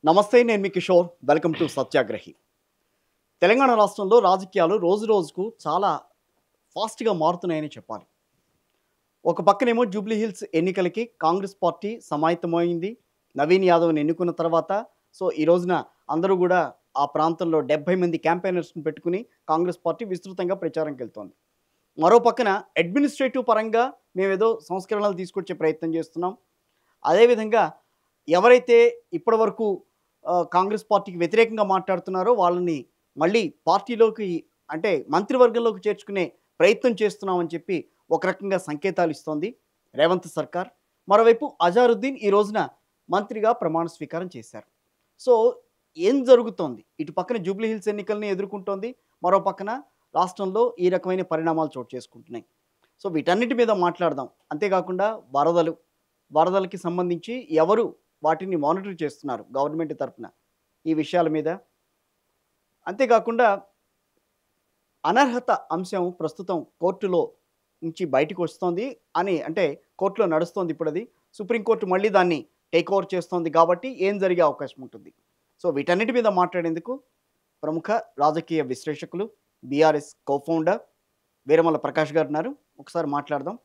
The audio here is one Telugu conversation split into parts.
నమస్తే, నేను మీ కిషోర్. Welcome to సత్యాగ్రహి. తెలంగాణ రాష్ట్రంలో రాజకీయాలు రోజు రోజుకు చాలా ఫాస్ట్గా మారుతున్నాయని చెప్పాలి. ఒక పక్కనేమో జూబ్లీ హిల్స్ ఎన్నికలకి కాంగ్రెస్ పార్టీ సమాయత్తమైంది. నవీన్ యాదవ్ని ఎన్నుకున్న తర్వాత ఈ రోజున అందరూ కూడా ఆ ప్రాంతంలో 70 మంది క్యాంపెయినర్స్ని పెట్టుకుని కాంగ్రెస్ పార్టీ విస్తృతంగా ప్రచారంకి వెళ్తోంది. మరో పక్కన అడ్మినిస్ట్రేటివ్ పరంగా మేమేదో సంస్కరణలు తీసుకొచ్చే ప్రయత్నం చేస్తున్నాం. అదేవిధంగా ఎవరైతే ఇప్పటివరకు కాంగ్రెస్ పార్టీకి వ్యతిరేకంగా మాట్లాడుతున్నారో వాళ్ళని మళ్ళీ పార్టీలోకి, అంటే మంత్రివర్గంలోకి చేర్చుకునే ప్రయత్నం చేస్తున్నామని చెప్పి ఒక రకంగా సంకేతాలు ఇస్తోంది రేవంత్ సర్కార్. మరోవైపు అజారుద్దీన్ ఈ రోజున మంత్రిగా ప్రమాణ స్వీకారం చేశారు. సో ఏం జరుగుతోంది? ఇటు పక్కన జూబ్లీ హిల్స్ ఎన్నికల్ని ఎదుర్కొంటోంది, మరో పక్కన రాష్ట్రంలో ఈ రకమైన పరిణామాలు చోటు చేసుకుంటున్నాయి. సో వీటన్నిటి మీద మాట్లాడదాం. అంతేకాకుండా వరదలకి సంబంధించి ఎవరు వాటిని మానిటర్ చేస్తున్నారు గవర్నమెంట్ తరఫున, ఈ విషయాల మీద. అంతేకాకుండా అనర్హత అంశం ప్రస్తుతం కోర్టులో నుంచి బయటకు వస్తోంది అంటే కోర్టులో నడుస్తోంది. ఇప్పుడు అది సుప్రీంకోర్టు మళ్ళీ దాన్ని టేక్ ఓవర్ చేస్తోంది కాబట్టి ఏం జరిగే అవకాశం ఉంటుంది? సో వీటన్నిటి మీద మాట్లాడేందుకు ప్రముఖ రాజకీయ విశ్లేషకులు, బీఆర్ఎస్ కో-ఫౌండర్ వీరమల్ల ప్రకాష్ గారు ఉన్నారు. ఒకసారి మాట్లాడదాం.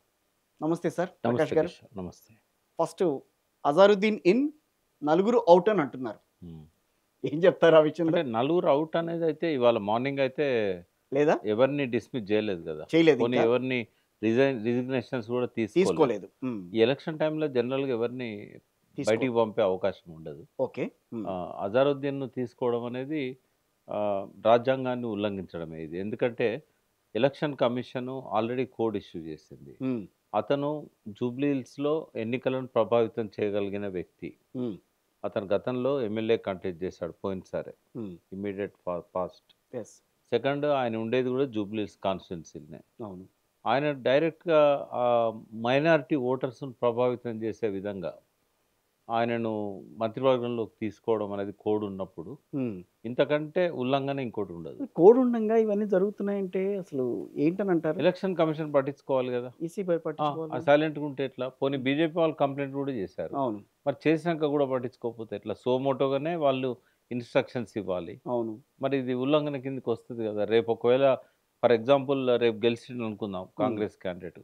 నమస్తే సార్ ప్రకాష్ గారు. నమస్తే. ఫస్ట్ అజారుద్దీన్ ఇన్, నలుగురు అవుట్ అని అంటున్నారు. ఏం చెప్తారు ఆ విషయంలో? అంటే నలుగురు అవుట్ అనేది అయితే ఇవాళ మార్నింగ్ అయితే లేదా ఎవరిని డిస్మిస్ చేయలేదు కదా. చేయలేదు, పోనీ ఇంకా ఎవరిని రిజిగ్నేషన్స్ కూడా తీసుకోలేదు. ఈ ఎలక్షన్ టైంలో జనరల్గా ఎవరిని బయటికి పంపే అవకాశం ఉండదు. ఓకే. అజారుద్దీన్ను తీసుకోవడం అనేది రాజ్యాంగాన్ని ఉల్లంఘించడమే ఇది. ఎందుకంటే election commission already code issue చేసింది. అతను జూబ్లీ హిల్స్లో ఎన్నికలను ప్రభావితం చేయగలిగిన వ్యక్తి. అతను గతంలో ఎమ్మెల్యే కంటెస్ట్ చేశాడు పోయినసారి, ఇమ్మీడియట్ పాస్ట్. సెకండ్, ఆయన ఉండేది కూడా జూబ్లీ హిల్స్ కాన్స్టిట్యున్సీనే. అవును. ఆయన డైరెక్ట్గా మైనారిటీ ఓటర్స్ను ప్రభావితం చేసే విధంగా ఆయనను మంత్రివర్గంలోకి తీసుకోవడం అనేది కోడ్ ఉన్నప్పుడు ఇంతకంటే ఉల్లంఘన ఇంకోటి ఉండదు. కోడ్ ఉండగా ఇవన్నీ జరుగుతున్నాయంటే అసలు ఏంటని అంటారు? ఎలక్షన్ కమిషన్ పట్టించుకోవాలి కదా. ఈసీ పట్టించుకోవాలి. సైలెంట్గా ఉంటే ఎట్లా? పోనీ బీజేపీ వాళ్ళు కంప్లైంట్ కూడా చేశారు. అవును. మరి చేసినాక కూడా పట్టించుకోకపోతే ఎట్లా? సోమోటోగానే వాళ్ళు ఇన్స్ట్రక్షన్స్ ఇవ్వాలి. అవును. మరి ఇది ఉల్లంఘన కిందకి వస్తుంది కదా. రేపు ఒకవేళ ఫర్ ఎగ్జాంపుల్ రేపు గెలిచిండు అనుకుందాం కాంగ్రెస్ క్యాండిడేట్,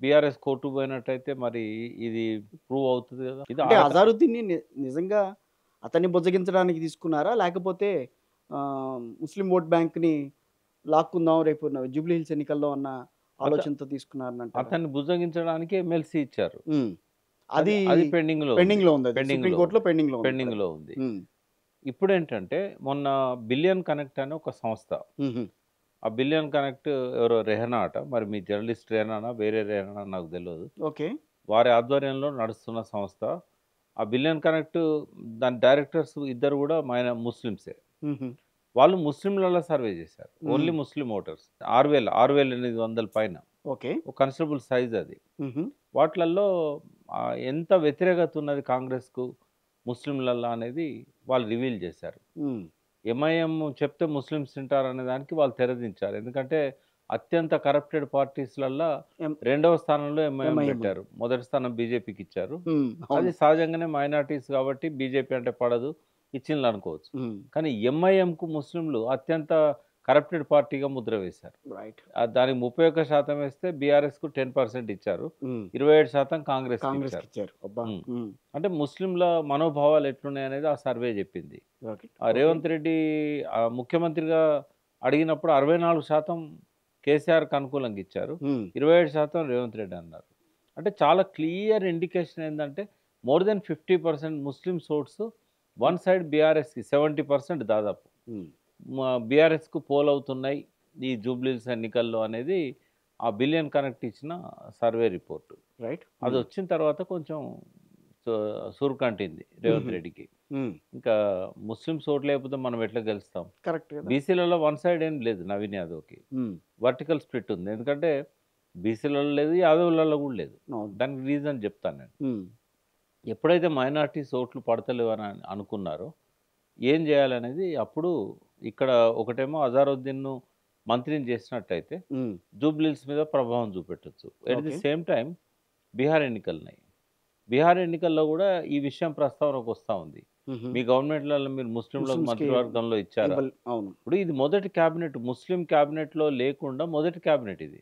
బీఆర్ఎస్ కోర్టు పోయినట్టయితే మరి ఇది ప్రూవ్ అవుతుంది కదా. అంటే అజారుద్దీన్ నిజంగా అతన్ని బుజ్జగించడానికి తీసుకున్నారా, లేకపోతే ముస్లిం ఓట్ బ్యాంక్ని లాక్కుందాం రేపు జూబ్లీ హిల్స్ ఎన్నికల్లో అన్న ఆలోచనతో తీసుకున్నారని? అతన్ని బుజ్జగించడానికి ఎమ్మెల్సీ ఇచ్చారు. అది పెండింగ్ లో ఉంది. పెండింగ్ లో ఉంది. ఇప్పుడు ఏంటంటే మొన్న బిలియన్ కనెక్ట్ అనే ఒక సంస్థ, ఆ బిలియన్ కనెక్ట్ ఎవరో రెహనా అట, మరి మీ జర్నలిస్ట్ రెహనా వేరే రెహనా నాకు తెలియదు. ఓకే. వారి ఆధ్వర్యంలో నడుస్తున్న సంస్థ. ఆ బిలియన్ కనెక్ట్ దాని డైరెక్టర్స్ ఇద్దరు కూడా ముస్లిమ్సే. వాళ్ళు ముస్లింలలో సర్వే చేశారు, ఓన్లీ ముస్లిం ఓటర్స్. 6,800 పైన. ఓకే. ఒక కన్సిడరబుల్ సైజ్ అది. వాటిలలో ఎంత వ్యతిరేకత ఉన్నది కాంగ్రెస్కు ముస్లింలలో అనేది వాళ్ళు రివీల్ చేశారు. ఎంఐఎం చెప్తే ముస్లిమ్స్ తింటారు అనే దానికి వాళ్ళు తెరదించారు. ఎందుకంటే అత్యంత కరప్టెడ్ పార్టీస్లల్లో రెండవ స్థానంలో ఎంఐఎం పెట్టారు, మొదటి స్థానం బీజేపీకి ఇచ్చారు. అది సహజంగానే మైనార్టీస్ కాబట్టి బీజేపీ అంటే పడదు, ఇచ్చింది అనుకోవచ్చు. కానీ ఎంఐఎంకు ముస్లింలు అత్యంత కరప్టెడ్ పార్టీగా ముద్ర వేశారు. దానికి 31% వేస్తే బీఆర్ఎస్కు 10% ఇచ్చారు, 27% కాంగ్రెస్ ఇచ్చారు. అంటే ముస్లింల మనోభావాలు ఎట్లున్నాయి అనేది ఆ సర్వే చెప్పింది. రేవంత్ రెడ్డి ముఖ్యమంత్రిగా అడిగినప్పుడు 64% కేసీఆర్కి అనుకూలంగా ఇచ్చారు, 27% రేవంత్ రెడ్డి అన్నారు. అంటే చాలా క్లియర్ ఇండికేషన్ ఏంటంటే మోర్ దెన్ 50% ముస్లిం ఓట్స్ వన్ సైడ్ బీఆర్ఎస్కి, 70% దాదాపు బీఆర్ఎస్కు పోల్ అవుతున్నాయి ఈ జూబ్లీ హిల్స్ ఎన్నికల్లో అనేది ఆ బిలియన్ కనెక్ట్ ఇచ్చిన సర్వే రిపోర్టు. అది వచ్చిన తర్వాత కొంచెం సురుకంటింది రేవంత్ రెడ్డికి. ఇంకా ముస్లిం ఓట్ లేకపోతే మనం ఎట్లా గెలుస్తాం? బీసీలలో వన్ సైడ్ ఏం లేదు, నవీన్ యాదవ్కి వర్టికల్ స్ప్లిట్ ఉంది. ఎందుకంటే బీసీలలో లేదు, యాదవ్లలో కూడా లేదు. దానికి రీజన్ చెప్తాను నేను. ఎప్పుడైతే మైనార్టీస్ ఓట్లు పడతలేవు అని అనుకున్నారో ఏం చేయాలనేది అప్పుడు ఇక్కడ ఒకటేమో అజారుద్దీన్ను మంత్రిని చేసినట్టయితే జూబ్లీ హిల్స్ మీద ప్రభావం చూపెట్టచ్చు. At the same time Bihar ఎన్నికలున్నాయి. బీహార్ ఎన్నికల్లో కూడా ఈ విషయం ప్రస్తావనకు వస్తూ ఉంది. మీ గవర్నమెంట్లలో మీరు ముస్లింలకు మంత్రివర్గంలో ఇచ్చారా? అవును. ఇప్పుడు ఇది మొదటి క్యాబినెట్, ముస్లిం క్యాబినెట్లో లేకుండా మొదటి క్యాబినెట్ ఇది.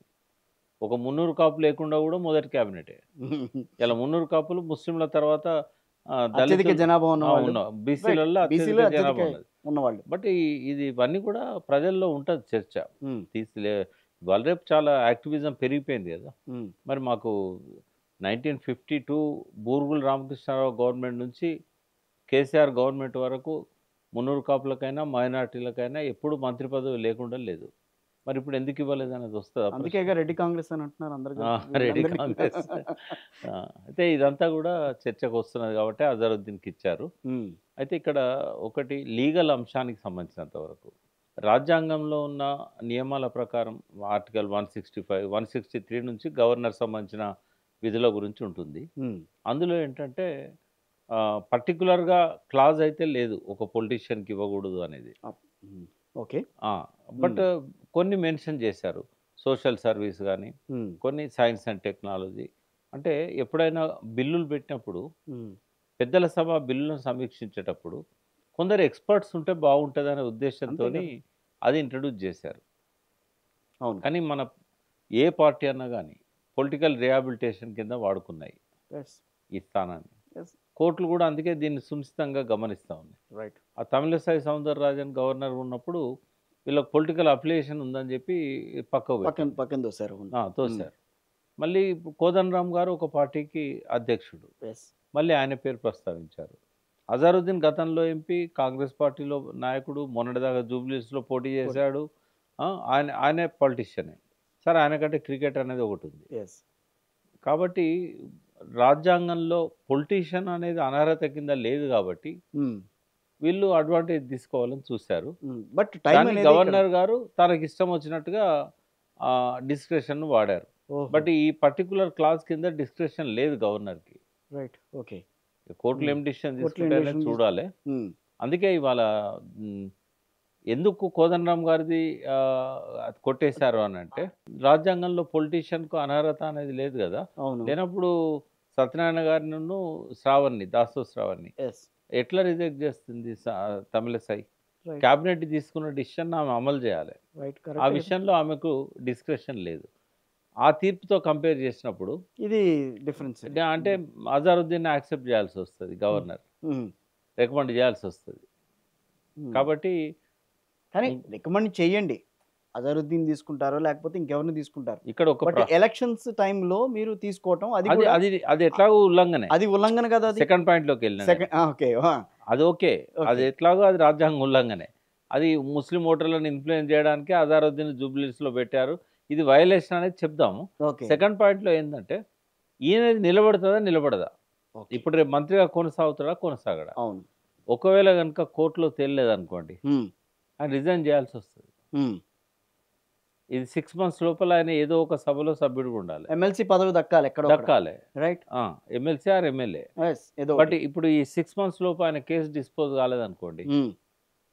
ఒక 300 కాపు లేకుండా కూడా మొదటి క్యాబినెటే. ఇలా 300 కాపులు ముస్లింల తర్వాత అత్యధిక జనాభా ఉన్నవాళ్ళు, ఉన్న బీసీలలో బీసీలో అత్యధిక జనాభా అత్యధిక ఉన్నది. ఉన్నవాళ్ళు. బట్ ఇది ఇవన్నీ కూడా ప్రజల్లో ఉంటుంది చర్చ. ఇవాళ రేపు చాలా యాక్టివిజం పెరిగిపోయింది కదా. మరి మాకు 1952 బూరుగుల రామకృష్ణారావు గవర్నమెంట్ నుంచి కేసీఆర్ గవర్నమెంట్ వరకు 300 కాపులకైనా మైనార్టీలకైనా ఎప్పుడు మంత్రి పదవి లేకుండా లేదు. మరి ఇప్పుడు ఎందుకు ఇవ్వలేదు అనేది వస్తుంది. అందుకేగా రెడ్డి కాంగ్రెస్ అని అంటున్నారు అందరూ. రెడ్డి కాంగ్రెస్. అయితే ఇదంతా కూడా చర్చకు వస్తున్నది కాబట్టి అజరుద్దీన్కి ఇచ్చారు. అయితే ఇక్కడ ఒకటి లీగల్ అంశానికి సంబంధించినంత వరకు రాజ్యాంగంలో ఉన్న నియమాల ప్రకారం ఆర్టికల్ 165, 163 నుంచి గవర్నర్ సంబంధించిన విధుల గురించి ఉంటుంది. అందులో ఏంటంటే పర్టికులర్గా క్లాజ్ అయితే లేదు ఒక పొలిటీషియన్కి ఇవ్వకూడదు అనేది. ఓకే. బట్ కొన్ని మెన్షన్ చేశారు, సోషల్ సర్వీస్ కానీ, కొన్ని సైన్స్ అండ్ టెక్నాలజీ. అంటే ఎప్పుడైనా బిల్లులు పెట్టినప్పుడు పెద్దల సభ బిల్లులను సమీక్షించేటప్పుడు కొందరు ఎక్స్పర్ట్స్ ఉంటే బాగుంటుంది అనే ఉద్దేశంతో అది ఇంట్రడ్యూస్ చేశారు. అవును. కానీ మన ఏ పార్టీ అన్నా కానీ పొలిటికల్ రిహాబిలిటేషన్ కింద వాడుకున్నాయి ఈ స్థానాన్ని. కోర్టులు కూడా అందుకే దీన్ని సునిశ్చితంగా గమనిస్తూ ఉన్నాయి. రైట్. ఆ తమిళసై సౌందరరాజన్ గవర్నర్ ఉన్నప్పుడు వీళ్ళకి పొలిటికల్ అఫిలియేషన్ ఉందని చెప్పి పక్కన తోశారు. మళ్ళీ కోదండరామ్ గారు ఒక పార్టీకి అధ్యక్షుడు, మళ్ళీ ఆయన పేరు ప్రస్తావించారు. అజరుద్దీన్ గతంలో ఎంపీ, కాంగ్రెస్ పార్టీలో నాయకుడు, మొన్నటిదాకా జూబ్లీస్లో పోటీ చేశాడు. ఆయనే పొలిటీషియనే. సరే, ఆయనకంటే క్రికెట్ అనేది ఒకటి ఉంది. కాబట్టి రాజ్యాంగంలో పొలిటీషియన్ అనేది అనర్హత కింద లేదు కాబట్టి వీళ్ళు అడ్వాంటేజ్ తీసుకోవాలని చూశారు. బట్ గవర్నర్ గారు తనకి ఇష్టం వచ్చినట్టుగా డిస్క్రిప్షన్ వాడారు. బట్ ఈ పర్టికులర్ క్లాస్ కింద డిస్క్రిప్షన్ లేదు గవర్నర్కి. రైట్. ఓకే. కోర్టులు ఏం డిసిషన్ తీసుకుంటే చూడాలి. అందుకే ఇవాళ ఎందుకు కోదండరామ్ గారిది కొట్టేశారు అని అంటే, రాజ్యాంగంలో పొలిటీషియన్కు అనర్హత అనేది లేదు కదా. లేనప్పుడు సత్యనారాయణ గారిని దాసో శ్రావణ్ని ఎట్లా రిజెక్ట్ చేస్తుంది తమిళసై? క్యాబినెట్ తీసుకున్న డిసిషన్ ఆమె అమలు చేయాలి. ఆ విషయంలో ఆమెకు డిస్క్రిప్షన్ లేదు. ఆ తీర్పుతో కంపేర్ చేసినప్పుడు ఇది డిఫరెన్స్. అంటే అజరుద్దీన్ యాక్సెప్ట్ చేయాల్సి వస్తుంది, గవర్నర్ రికమెండ్ చేయాల్సి వస్తుంది. కాబట్టి కానీ రికమెండ్ చేయండి, అజరుద్దీన్ తీసుకుంటారో లేకపోతే ఇంకెవరిని తీసుకుంటారు. ఇక్కడ ఒక ఎలక్షన్స్ టైంలో మీరు తీసుకోవటం అది ఎట్లాగో ఉల్లంఘనే. అది ఉల్లంఘన కదా. సెకండ్ పాయింట్ లోకి వెళ్ళిన అది ఓకే, అది ఎట్లాగో అది రాజ్యాంగ ఉల్లంఘనే. అది ముస్లిం ఓటర్లను ఇన్ఫ్లుయెన్స్ చేయడానికి అజరుద్దీన్ జూబ్లీస్ లో పెట్టారు. ఇది వయలేషన్ అనేది చెప్దాము. సెకండ్ పాయింట్ లో ఏంటంటే, ఈయనది నిలబడదా? ఇప్పుడు రేపు మంత్రిగా కొనసాగడా? ఒకవేళ కనుక కోర్టులో తేలలేదనుకోండి, ఆయన రిజైన్ చేయాల్సి వస్తుంది. ఇది 6 months లోపల ఆయన ఏదో ఒక సభలో సభ్యుడిగా ఉండాలి. ఎమ్మెల్సీ పదవి దక్కాలి. Right. MLC or MLA. But ఇప్పుడు ఈ 6 months లోపు ఆయన కేసు డిస్పోజ్ కాలేదనుకోండి,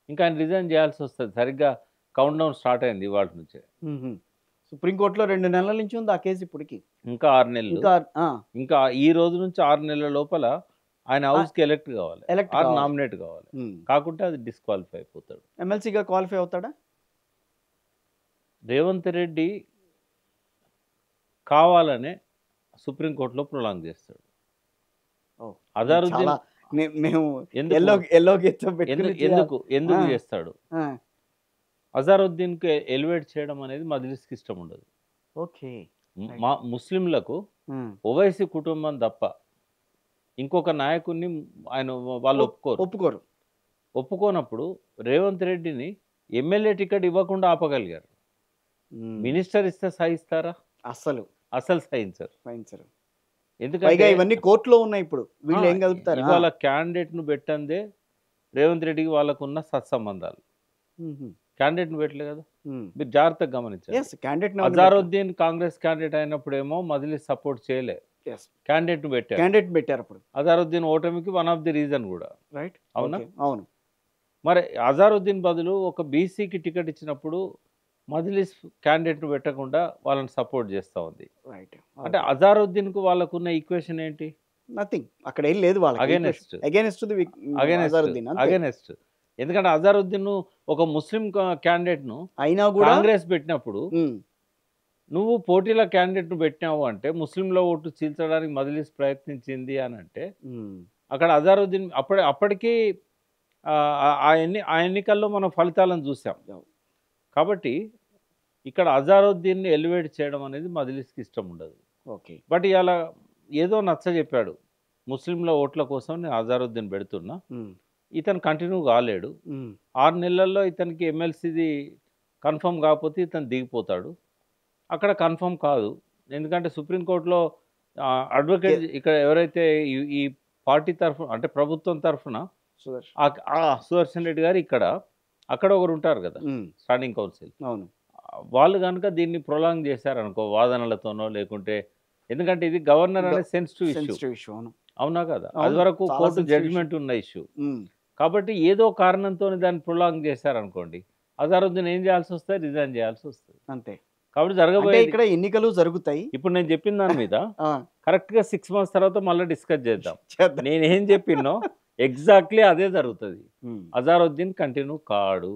ఇంకా ఆయన రిజైన్ చేయాల్సి వస్తుంది. సరిగ్గా కౌంట్ డౌన్ స్టార్ట్ అయింది ఇవాళ నుంచే. సుప్రీంకోర్టులో 2 నెలల నుంచి ఉంది ఆ కేసు. ఇప్పటికి ఇంకా 6 నెలలు. ఇంకా ఈ రోజు నుంచి 6 నెలల లోపల ఆయన హౌస్కి ఎలక్ట్ కావాలి, నామినేట్ కావాలి. కాకుంటే అది డిస్క్వాలిఫై అయిపోతాడు. ఎమ్మెల్సీగా క్వాలిఫై అవుతాడా? రేవంత్ రెడ్డి కావాలనే సుప్రీంకోర్టులో ప్రొలాంగ్ చేస్తాడు. అజరుద్దీన్ ఎందుకు చేస్తాడు? అజరుద్దీన్కి ఎలివేట్ చేయడం అనేది మజ్లిస్కి ఇష్టం ఉండదు. ముస్లింలకు ఓవైసీ కుటుంబం తప్ప ఇంకొక నాయకుడిని వాళ్ళు ఒప్పుకోనప్పుడు రేవంత్ రెడ్డిని ఎమ్మెల్యే టికెట్ ఇవ్వకుండా ఆపగలిగారు. మినిస్టర్ ఇస్తే సహిస్తారా? అసలు సహించరు. ఎందుకంటే ఇవన్నీ కోర్టులో ఉన్నాయి. ఇప్పుడు వీళ్ళు ఏం కలుపుతారు? ఇవాళ క్యాండిడేట్ ను పెట్టందే రేవంత్ రెడ్డికి వాళ్ళకున్న సత్సంబంధాలు. క్యాండిడేట్ ను పెట్టలే కదా, మీరు జాగ్రత్తగా గమనించారు. అజరుద్దీన్ కాంగ్రెస్ క్యాండిడేట్ అయినప్పుడేమో మజ్లిస్ సపోర్ట్ చేయలే, క్యాండిడేట్ ను పెట్టారు. అప్పుడు అజరుద్దీన్ ఓటమికి వన్ ఆఫ్ ది రీజన్ కూడా. రైట్. అవును. మరి అజరుద్దీన్ బదులు ఒక బీసీకి టికెట్ ఇచ్చినప్పుడు మజ్లిస్ క్యాండిడేట్ను పెట్టకుండా వాళ్ళని సపోర్ట్ చేస్తూ ఉంది. అంటే అజరుద్దీన్కు వాళ్ళకున్న ఈక్వేషన్ ఏంటి? నథింగ్ అక్కడ ఏం లేదు వాళ్ళకి అగైనెస్ట్ అగైనెస్ట్ అగైనెస్ట్ అజరుద్దీన్ అంతే. అగైనెస్ట్ ఎందుకంటే అజరుద్దీన్ ఒక ముస్లిం క్యాండిడేట్ ను అయినా కూడా కాంగ్రెస్ పెట్టినప్పుడు ఉమ్, నువ్వు పోటీలో క్యాండిడేట్ ను పెట్టినావు అంటే ముస్లింల ఓటు చీల్చడానికి మజ్లిస్ ప్రయత్నించింది అని అంటే ఉమ్, అక్కడ అజరుద్దీన్ అప్పటికి ఆ ఎన్నికల్లో మనం ఫలితాలను చూసాం. కాబట్టి ఇక్కడ అజారుద్దీన్ని ఎలివేట్ చేయడం అనేది మజ్లిస్కి ఇష్టం ఉండదు. ఓకే. బట్ ఇలా ఏదో నచ్చ చెప్పాడు, ముస్లింల ఓట్ల కోసం నేను అజారుద్దీన్ పెడుతున్నా, ఉమ్, ఇతను కంటిన్యూ కాలేడు, ఉమ్, 6 నెలల్లో ఇతనికి ఎమ్మెల్సీది కన్ఫర్మ్ కాకపోతే ఇతను దిగిపోతాడు. అక్కడ కన్ఫర్మ్ కాదు, ఎందుకంటే సుప్రీంకోర్టులో అడ్వకేట్ ఇక్కడ ఎవరైతే ఈ పార్టీ తరఫున అంటే ప్రభుత్వం తరఫున సుదర్శన్. సుదర్శన్ రెడ్డి గారు అక్కడ ఒకరు ఉంటారు కదా ఉమ్, స్టాండింగ్ కౌన్సిల్, అవును. వాళ్ళు కనుక దీన్ని ప్రొలాంగ్ చేశారనుకో వాదనలతోనో లేకుంటే, ఎందుకంటే ఇది గవర్నర్ అనే సెన్సిటివ్ ఇష్యూ, సెన్సిటివ్ ఇష్యూ, అవును. అవునా కదా, అవును, అది వరకు చాలా కోర్టు sensitive జడ్జిమెంట్ ఉన్న ఇష్యూ. ఉమ్, కాబట్టి ఏదో కారణంతో దాన్ని ప్రొలాంగ్ చేశారనుకోండి, అజారుద్దీన్ ఏం చేయాల్సి వస్తుంది, రిజైన్ చేయాల్సి వస్తుంది. అంతే. కాబట్టి అంటే జరగబోయేది ఇక్కడ ఎన్నికలు జరుగుతాయి. ఇప్పుడు నేను చెప్పిన దాని మీద ఆ, కరెక్ట్గా 6 months తర్వాత మళ్ళీ డిస్కస్ చేద్దాం. చేద్దాం. నేనేం చెప్పినో ఎగ్జాక్ట్లీ అదే జరుగుతుంది. ఉమ్, అజారుద్దీన్ కంటిన్యూ కాడు,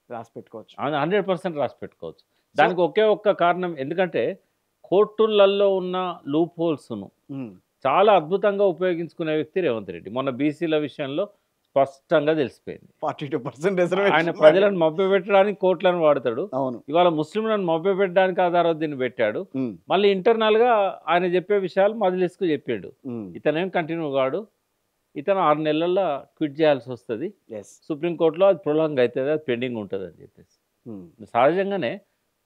రాసి పెట్టుకోవచ్చు. 100% రాసి పెట్టుకోవచ్చు. దానికి ఒకే ఒక్క కారణం, ఎందుకంటే కోర్టులలో ఉన్న లూప్ హోల్స్ను ఉమ్, చాలా అద్భుతంగా ఉపయోగించుకునే వ్యక్తి రేవంత్ రెడ్డి. మొన్న బీసీల విషయంలో స్పష్టంగా తెలిసిపోయింది. 42% ఆయన రిజర్వేషన్. ప్రజలను మభ్యపెట్టడానికి కోర్టులను వాడతాడు, అవును. ఇవాళ ముస్లింలను మభ్యపెట్టడానికి అజారుద్దీన్ పెట్టాడు. ఉమ్, మళ్ళీ ఇంటర్నల్గా ఆయన చెప్పే విషయాలు మజ్లిస్కు చెప్పాడు. ఉమ్, ఇతనేం కంటిన్యూ కాడు, ఇతను 6 నెలల్లో క్విట్ చేయాల్సి వస్తుంది, yes. సుప్రీంకోర్టులో అది ప్రొలాంగ్ అవుతుంది, అది పెండింగ్ ఉంటుంది అని చెప్పేసి. ఉమ్, సహజంగానే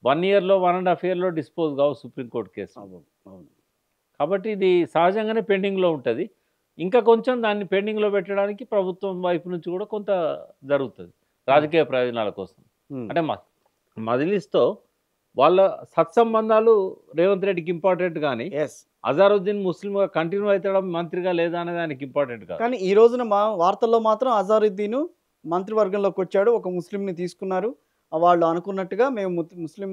1 yearలో 1.5 yearలో డిస్పోజ్ కావు సుప్రీంకోర్టు కేసు. అవును, అవును. కాబట్టి ఇది సహజంగానే పెండింగ్లో ఉంటుంది. ఇంకా కొంచెం దాన్ని పెండింగ్లో పెట్టడానికి ప్రభుత్వం వైపు నుంచి కూడా కొంత జరుగుతుంది రాజకీయ ప్రయోజనాల కోసం. ఉమ్, అంటే మజ్లిస్తో వాళ్ళ సత్సంబంధాలు రేవంత్ రెడ్డికి ఇంపార్టెంట్, కానీ yes. అజారుద్దీన్ ముస్లింగా కంటిన్యూ అవుతాడా మంత్రిగా లేదా అనేది ఆయనకి ఇంపార్టెంట్ కాదు. కానీ ఈ రోజున మా వార్తల్లో మాత్రం అజారుద్దీన్ మంత్రివర్గంలోకి వచ్చాడు, ఒక ముస్లింని తీసుకున్నారు. వాళ్ళు అనుకున్నట్టుగా మేము ముస్లిం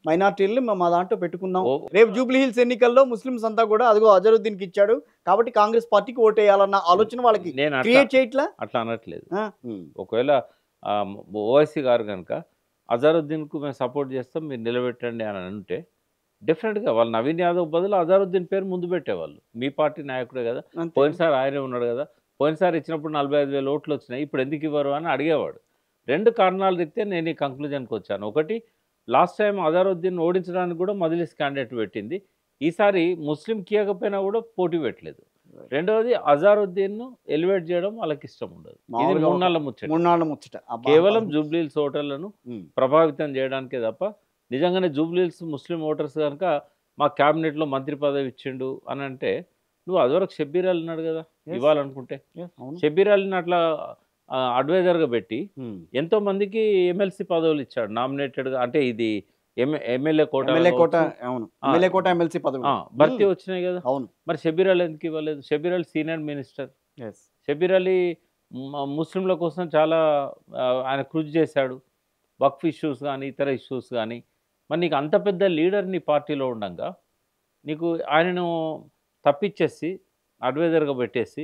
మైనార్టీలని మా దాంట్లో పెట్టుకున్నాం. ఓ, రేపు జూబ్లీ హిల్స్ ఎన్నికల్లో ముస్లింస్ అంతా కూడా అదిగో అజరుద్దీన్కి ఇచ్చాడు కాబట్టి కాంగ్రెస్ పార్టీకి ఓటేయాలన్న ఆలోచన వాళ్ళకి నేను క్రియేట్ చేయట్లా. అట్లా అనట్లేదు. ఆ, ఒకవేళ ఓవైసీ గారు కనుక అజారుద్దీన్కు మేము సపోర్ట్ చేస్తాం, మీరు నిలబెట్టండి అని అంటే డెఫినెట్గా వాళ్ళు నవీన్ యాదవ్ బదులు అజారుద్దీన్ పేరు ముందు పెట్టేవాళ్ళు. మీ పార్టీ నాయకుడే కదా, అంతే. పోయినసారి ఆయనే ఉన్నాడు కదా, పోయినసారి ఇచ్చినప్పుడు 45,000 ఓట్లు వచ్చినాయి, ఇప్పుడు ఎందుకు ఇవ్వరు అని అడిగేవాడు. 2 కారణాలు చెప్తే నేను ఈ కంక్లూజన్కి వచ్చాను. ఒకటి, లాస్ట్ టైం అజారుద్దీన్ ఓడించడానికి కూడా మజ్లిస్ క్యాండిడేట్ పెట్టింది, ఈసారి ముస్లిం కీయకపోయినా కూడా పోటీ పెట్టలేదు. రెండవది, అజారుద్దీన్ను ఎలివేట్ చేయడం వాళ్ళకి ఇష్టం ఉండదు. ఇది మామూలుగా 3 నెలల ముచ్చట, 3 నాళ్ళ ముచ్చట. కేవలం జూబ్లీ హిల్స్ ఓటర్లను ఉమ్, ప్రభావితం చేయడానికే తప్ప, నిజంగానే జూబ్లీ హిల్స్ ముస్లిం ఓటర్స్ కనుక మా క్యాబినెట్లో మంత్రి పదవి ఇచ్చిండు అని అంటే, నువ్వు అదివరకు షబ్బీర్ అలీ ఉన్నాడు కదా ఇవ్వాలనుకుంటే, yes, అవును. షబ్బీర్ అలీని అట్లా అడ్వైజర్గా పెట్టి ఉమ్, ఎంతో మందికి ఎమ్మెల్సీ పదవులు ఇచ్చాడు నామినేటెడ్గా. అంటే ఇది ఎమ్మెల్యే కోట, ఎమ్మెల్యే కోట, అవును. ఎమ్మెల్యే కోట, ఎమ్మెల్సీ పదవి భర్తీ వచ్చినాయి కదా. అవును. మరి షబ్బీర్ అలీ ఎందుకు ఇవ్వలేదు? Shabbir Ali senior minister, yes. Shabbir Ali ముస్లింల కోసం చాలా ఆయన కృషి చేశాడు, వక్ఫ్ ఇష్యూస్ కానీ ఇతర ఇష్యూస్ కానీ. మరి నీకు అంత పెద్ద లీడర్ నీ పార్టీలో ఉండగా నీకు ఆయనను తప్పించేసి అడ్వైజర్గా పెట్టేసి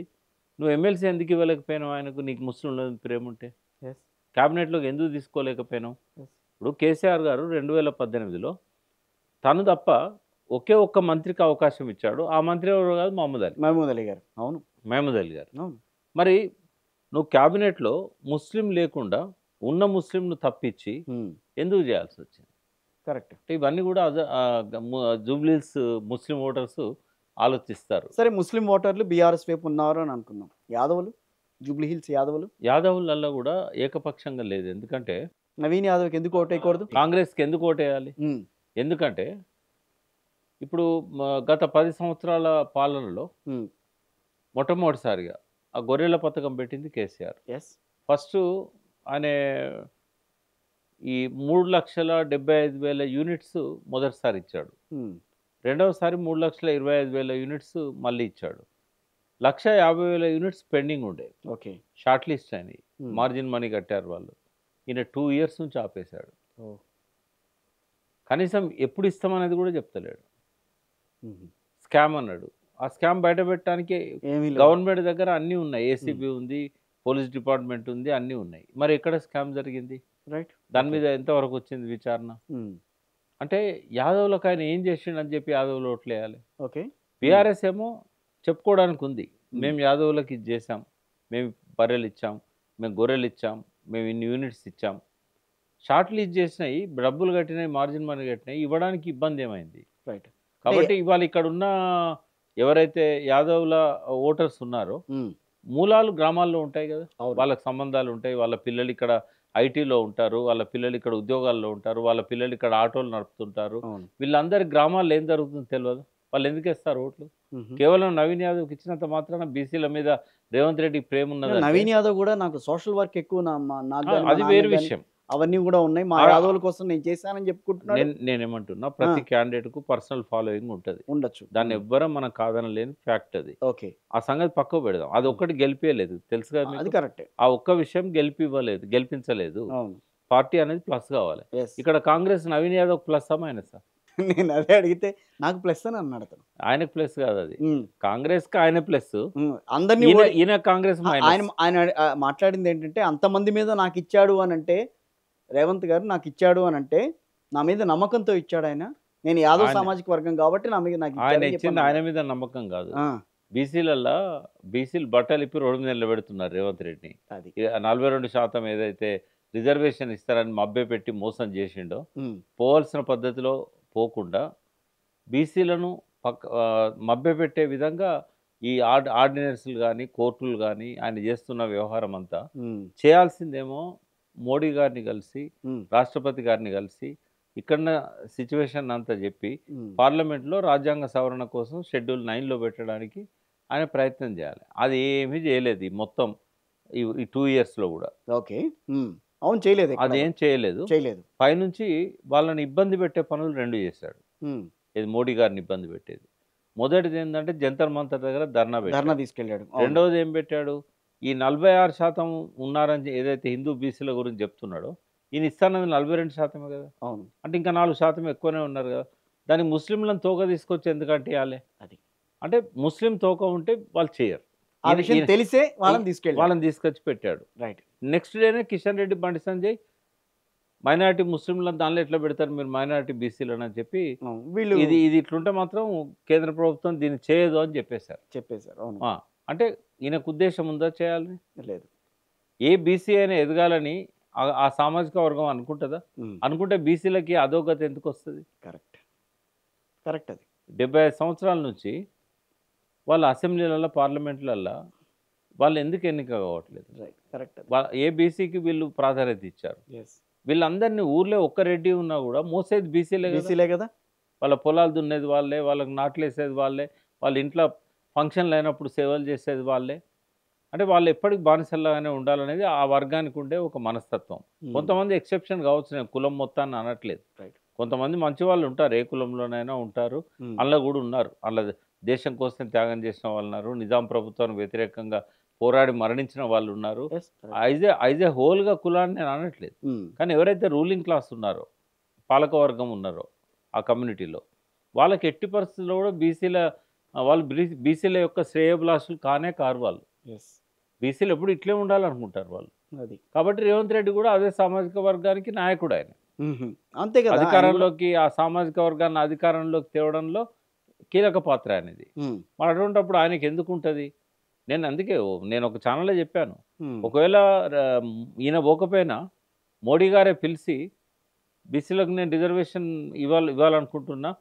నువ్వు ఎమ్మెల్సీ ఎందుకు ఇవ్వలేకపోయినావు ఆయనకు? నీకు ముస్లింల ప్రేమ ఉంటే yes. క్యాబినెట్లోకి ఎందుకు తీసుకోలేకపోయినావు? yes. ఇప్పుడు కేసీఆర్ గారు 2018లో తను తప్ప ఒకే ఒక్క మంత్రికి అవకాశం ఇచ్చాడు. ఆ మంత్రి ఎవరు కాదు, మహమూద్ అలీ గారు. అవును, మహమూద్ అలీ గారు. అవును. మరి నువ్వు క్యాబినెట్లో ముస్లిం లేకుండా ఉన్న ముస్లింను తప్పించి ఎందుకు చేయాల్సి వచ్చింది? కరెక్ట్. అంటే ఇవన్నీ కూడా జూబ్లీహిల్స్ ముస్లిం ఓటర్స్ ఆలోచిస్తారు. సరే, ముస్లిం ఓటర్లు బీఆర్ఎస్ వైపు ఉన్నారు అని అనుకుందాం. యాదవులు, జూబ్లీ హిల్స్ యాదవులలో కూడా ఏకపక్షంగా లేదు. ఎందుకంటే నవీన్ యాదవ్కి ఎందుకు ఓటేయకూడదు? కాంగ్రెస్కి ఎందుకు ఓటేయాలి? ఎందుకంటే ఇప్పుడు గత 10 సంవత్సరాల పాలనలో మొట్టమొదటిసారిగా ఆ గొర్రెల పథకం పెట్టింది కేసీఆర్. ఫస్ట్ ఆయన ఈ 3,75,000 యూనిట్స్ మొదటిసారి ఇచ్చాడు. రెండవసారి 3,25,000 యూనిట్స్ మళ్ళీ ఇచ్చాడు. 1,50,000 యూనిట్స్ పెండింగ్ ఉండే, ఓకే, షార్ట్ లిస్ట్ అయినాయి, మార్జిన్ మనీ కట్టారు వాళ్ళు. ఈయన 2 years నుంచి ఆపేశాడు. కనీసం ఎప్పుడు ఇస్తామనేది కూడా చెప్తలేడు. స్కామ్ అన్నాడు. ఆ స్కామ్ బయట పెట్టడానికి ఏమీ లేదు. గవర్నమెంట్ దగ్గర అన్నీ ఉన్నాయి. ఏసీబీ ఉంది, పోలీస్ డిపార్ట్మెంట్ ఉంది, అన్నీ ఉన్నాయి. మరి ఎక్కడ స్కామ్ జరిగింది? రైట్. దాని మీద ఎంతవరకు వచ్చింది విచారణ? అంటే యాదవ్‌లకు ఆయన ఏం చేసిండని చెప్పి యాదవ్‌లు ఓట్లేయాలి. ఓకే. బీఆర్ఎస్ ఏమో చెప్పుకోవడానికి ఉంది. మేము యాదవ్‌లకి ఇది చేసాం, మేము బర్రెలు ఇచ్చాం, మేము గొర్రెలు ఇచ్చాం, మేము ఇన్ని యూనిట్స్ ఇచ్చాం. షార్ట్ లీజ్ చేసినయి, డబ్బులు కట్టినయి, మార్జిన్ మనీ కట్టినయి ఇవ్వడానికి ఇబ్బంది ఏమైంది? రైట్. కాబట్టి ఇవాళ ఇక్కడున్న ఎవరైతే యాదవ్‌ల ఓటర్స్ ఉన్నారో హ్మ్. మూలాలు గ్రామాల్లో ఉంటాయి కదా! అవును. వాళ్ళకి సంబంధాలు ఉంటాయి. వాళ్ళ పిల్లలు ఇక్కడ ఐటీలో ఉంటారు. వాళ్ళ పిల్లలు ఇక్కడ ఉద్యోగాల్లో ఉంటారు. వాళ్ళ పిల్లలు ఇక్కడ ఆటోలు నడుపుతుంటారు. అవును. వీళ్ళందరి గ్రామాల్లో ఏం జరుగుతుందో తెలవదు. వాళ్ళు ఎందుకేస్తారు ఓట్లు? కేవలం నవీన్ యాదవ్‌కి ఇచ్చినంత మాత్రాన బీసీల మీద రేవంత్ రెడ్డికి ప్రేమ ఉన్నదంటే నవీన్ యాదవ్ కూడా నాకు సోషల్ వర్క్ ఎక్కువ నాకు గాని, మా అది నాన్నకి వేరే గాని విషయం. అవన్నీ కూడా ఉన్నాయి. మా ఆ- యాదవుల కోసం నేను చేశానని చెప్పుకుంటున్నాడు. నేనేమంటున్నా ప్రతి క్యాండిడేట్‌కు పర్సనల్ ఫాలోయింగ్ ఉంటది. ఉండొచ్చు. దాన్ని ఎవ్వరం మనం కాదనలేని ఫ్యాక్ట్ అది. ఓకే. ఆ సంగతి పక్కకు పెడదాం. అది ఒక్కటి గెలిపియలేదు. తెలుసు కదా అది మీకు? కరెక్టే. ఆ ఒక్క విషయం గెలిపించలేదు. అవును. పార్టీ అనేది ప్లస్ కావాలి. ఎస్. ఇక్కడ కాంగ్రెస్ నవీన్ యాదవ్ ప్లస్సా మైనసా? నేను అదే అడిగితే నాకు ప్లస్ అని అన్నాడు అతను. ఆయనకు ప్లస్ కాదు అది. కాంగ్రెస్‌కి ఆయన ప్లస్. అందరినీ ఈయన కాంగ్రెస్ ఆయన మైనస్. ఆయన మాట్లాడింది ఏంటంటే అంతమంది మీద నాకు ఇచ్చాడు అని అంటే రేవంత్ గారు నాకు ఇచ్చాడు అని అంటే నా మీద నమ్మకంతో ఇచ్చాడు ఆయన. నేను యాదవ్ ఆయన- సామాజిక వర్గం కాబట్టి నా మీద నాకు ఆయన ఇచ్చాడని ఇచ్చింది చెప్పి ఆయన అన్నాడు. మీద నమ్మకం కాదు. ఆ, బీసీలు బట్టలు ఇప్పి రోడ్డు మీద నిలబెడుతున్నారు రేవంత్ రెడ్డిని. అది. 42% ఏదైతే రిజర్వేషన్ ఇస్తారని మభ్యపెట్టి మోసం చేసిండో ఉమ్, పోవాల్సిన పద్ధతిలో పోకుండా బీసీలను మభ్యపెట్టే విధంగా ఈ ఆర్డినెన్స్లు కానీ కోర్టులు కానీ ఆయన చేస్తున్న వ్యవహారం అంతా ఉమ్, చేయాల్సిందేమో మోడీ గారిని కలిసి ఉమ్, రాష్ట్రపతి గారిని కలిసి ఇక్కడ సిచ్యువేషన్ అంతా చెప్పి ఉమ్. పార్లమెంట్లో రాజ్యాంగ సవరణ కోసం షెడ్యూల్ 9లో పెట్టడానికి ఆయన ప్రయత్నం చేయాలి. అది ఏమీ చేయలేదు ఈ మొత్తం ఈ 2 ఇయర్స్లో కూడా. ఓకే. అవును, చేయలేదు ఎక్కడ అదేం చేయలేదు. చేయలేదు. పైనుంచి వాళ్ళని ఇబ్బంది పెట్టే పనులు 2 చేశాడు. ఉమ్, ఇది మోడీ గారిని ఇబ్బంది పెట్టేది. మొదటిది ఏంటంటే జంతర్ మంతర్ దగ్గర ధర్నా ధర్నా పెట్టాడు. తీసుకెళ్ళాడు. రెండవది ఏం పెట్టాడు? ఈ 46% ఉన్నారని ఏదైతే హిందూ బీసీల గురించి చెప్తున్నాడో ఈయన ఇస్తానది 42% కదా. అవును. అంటే ఇంకా 4% ఎక్కువనే ఉన్నారు కదా. దానికి ముస్లింలను తోక తీసుకొచ్చి ఎందుకంటే ఇవ్వాలి? అది. అంటే ముస్లిం తోక ఉంటే వాళ్ళు చేయరు. ఆ విషయం తెలిసే వాళ్ళని తీసుకెళ్ళాడు. వాళ్ళని తీసుకొచ్చి పెట్టాడు. రైట్. నెక్స్ట్ డేనే కిషన్ రెడ్డి, బండి సంజయ్ మైనారిటీ ముస్లింలను దానిలో ఎట్లా పెడతారు మీరు మైనారిటీ బీసీలను అని చెప్పి వీళ్ళు ఇది ఇట్లుంటే మాత్రం కేంద్ర ప్రభుత్వం దీన్ని చేయదు అని చెప్పేశారు. చెప్పేశారు. అవును. అంటే ఈయనకు ఉద్దేశం ఉందా చేయాలని? లేదు. ఏ బీసీ అయినా ఎదగాలని ఆ సామాజిక వర్గం అనుకుంటుందా? అనుకుంటే బీసీలకి అధోగతి ఎందుకు వస్తుంది? కరెక్ట్. కరెక్ట్. అది 75 సంవత్సరాల నుంచి వాళ్ళ అసెంబ్లీలలో పార్లమెంట్లలో వాళ్ళు ఎందుకు ఎన్నిక కావట్లేదు? రైట్. కరెక్ట్. అది. ఏ బీసీకి వీళ్ళు ప్రాధాన్యత ఇచ్చారు? ఎస్. వీళ్ళందరినీ ఊర్లో ఒక్క రెడ్డి ఉన్నా కూడా మోసేది బీసీలే కదా. బీసీలే కదా. వాళ్ళ పొలాలు దున్నేది వాళ్ళే, వాళ్ళకి నాట్లు వేసేది వాళ్ళే, వాళ్ళ ఇంట్లో ఫంక్షన్లు అయినప్పుడు సేవలు చేసేది వాళ్ళే. అంటే వాళ్ళు ఎప్పటికి బానిసల్లాగానే ఉండాలనేది ఆ వర్గానికి ఉండే ఒక మనస్తత్వం. కొంతమంది ఎక్సెప్షన్ కావచ్చు, నేను కులం మొత్తాన్ని అనట్లేదు. రైట్. కొంతమంది మంచి వాళ్ళు ఉంటారు, ఏ కులంలోనైనా ఉంటారు. అందులో కూడా ఉన్నారు, అందులో దేశం కోసం త్యాగం చేసిన వాళ్ళు ఉన్నారు, నిజాం ప్రభుత్వానికి వ్యతిరేకంగా పోరాడి మరణించిన వాళ్ళు ఉన్నారు. ఎస్. ఐజ్ ఏ హోల్గా కులాన్ని నేను అనట్లేదు. కానీ ఎవరైతే రూలింగ్ క్లాస్ ఉన్నారో, పాలకవర్గం ఉన్నారో ఆ కమ్యూనిటీలో, వాళ్ళకి ఎట్టి పరిస్థితుల్లో కూడా వాళ్ళు బీసీల యొక్క శ్రేయోభిలాషులు కారు వాళ్ళు. ఎస్. బీసీలు ఎప్పుడు ఇట్లే ఉండాలనుకుంటారు వాళ్ళు. అది. కాబట్టి రేవంత్ రెడ్డి కూడా అదే సామాజిక వర్గానికి నాయకుడు. ఆయన అంతే కదా. అధికారంలోకి ఆ సామాజిక వర్గాన్ని అధికారంలోకి తేవడంలో కీలక పాత్ర అనేది. మరి అటువంటిప్పుడు ఆయనకి ఎందుకు ఉంటుంది? నేను ఒక ఛానల్లో చెప్పాను, ఒకవేళ ఈయన పోకపోయినా మోడీ గారే పిలిచి బీసీలకు నేను రిజర్వేషన్ ఇవ్వాలనుకుంటున్నా,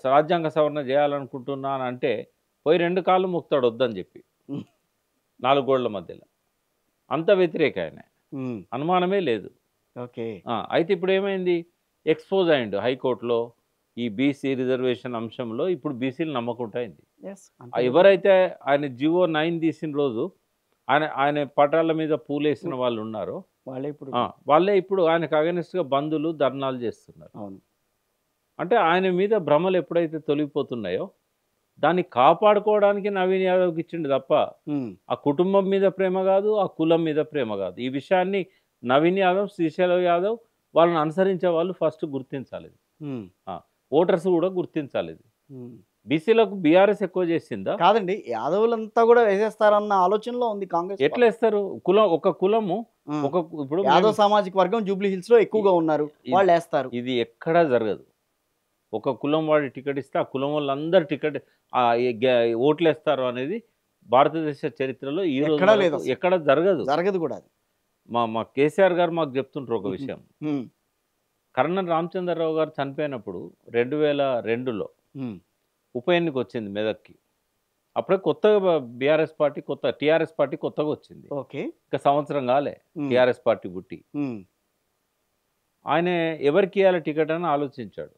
రాజ్యాంగ సవరణ చేయాలనుకుంటున్నా అని అంటే పోయి 2 కాళ్ళు మొక్కుతాడు వద్దని చెప్పి 4 గోళ్ల మధ్యలో. అంత వ్యతిరేక ఆయన, అనుమానమే లేదు. ఓకే. అయితే ఇప్పుడు ఏమైంది? ఎక్స్పోజ్ అయ్యిండు హైకోర్టులో. ఈ బీసీ రిజర్వేషన్ అంశంలో ఇప్పుడు బీసీలు నమ్మకుంటాయింది. ఎవరైతే ఆయన జివో 9 తీసిన రోజు ఆయన పటాల మీద పూలేసిన వాళ్ళు ఉన్నారో వాళ్ళే ఇప్పుడు ఆయనకు అగెనిస్ట్గా బంధులు ధర్నాలు చేస్తున్నారు. అంటే ఆయన మీద భ్రమలు ఎప్పుడైతే తొలగిపోతున్నాయో దాన్ని కాపాడుకోవడానికి నవీన్ యాదవ్కి ఇచ్చిండు తప్ప ఆ కుటుంబం మీద ప్రేమ కాదు, ఆ కులం మీద ప్రేమ కాదు. ఈ విషయాన్ని నవీన్ యాదవ్, శ్రీశైలం యాదవ్ వాళ్ళని అనుసరించే వాళ్ళు ఫస్ట్ గుర్తించాలి. ఓటర్స్ కూడా గుర్తించాలి. బీసీలకు బీఆర్ఎస్ ఎక్కువ చేసిందా? కాదండి, యాదవులంతా కూడా వేసేస్తారన్న ఆలోచనలో ఉంది కాంగ్రెస్ ఎట్లా వేస్తారు? ఒక కులము ఆ, ఒక ఇప్పుడు యాదవ్ సామాజిక వర్గం జూబ్లీ హిల్స్ లో ఎక్కువగా ఉన్నారు, వాళ్ళు వేస్తారు. ఇది ఎక్కడా జరగదు. ఒక కులం వాడి టికెట్ ఇస్తే ఆ కులం వాళ్ళందరూ టికెట్ ఓట్లు వేస్తారు అనేది భారతదేశ చరిత్రలో ఈ రోజు ఎక్కడా లేదు వరకు అసలు. ఎక్కడ జరగదు. జరగదు కూడా అది. మా కేసీఆర్ గారు మాకు చెప్తుంటారు ఒక విషయం. ఉమ్, కర్నల్ రామచంద్రరావు గారు చనిపోయినప్పుడు 2002లో ఉమ్, ఉప ఎన్నిక వచ్చింది మెదక్కి. అప్పుడే కొత్తగా బీఆర్ఎస్ పార్టీ టీఆర్ఎస్ పార్టీ కొత్తగా వచ్చింది. ఓకే. ఇంకా సంవత్సరం కాలే ఉమ్, టీఆర్ఎస్ పార్టీ పుట్టి. ఉమ్, ఆయన ఎవరికి ఇవ్వాలి టికెట్ అని ఆలోచించాడు.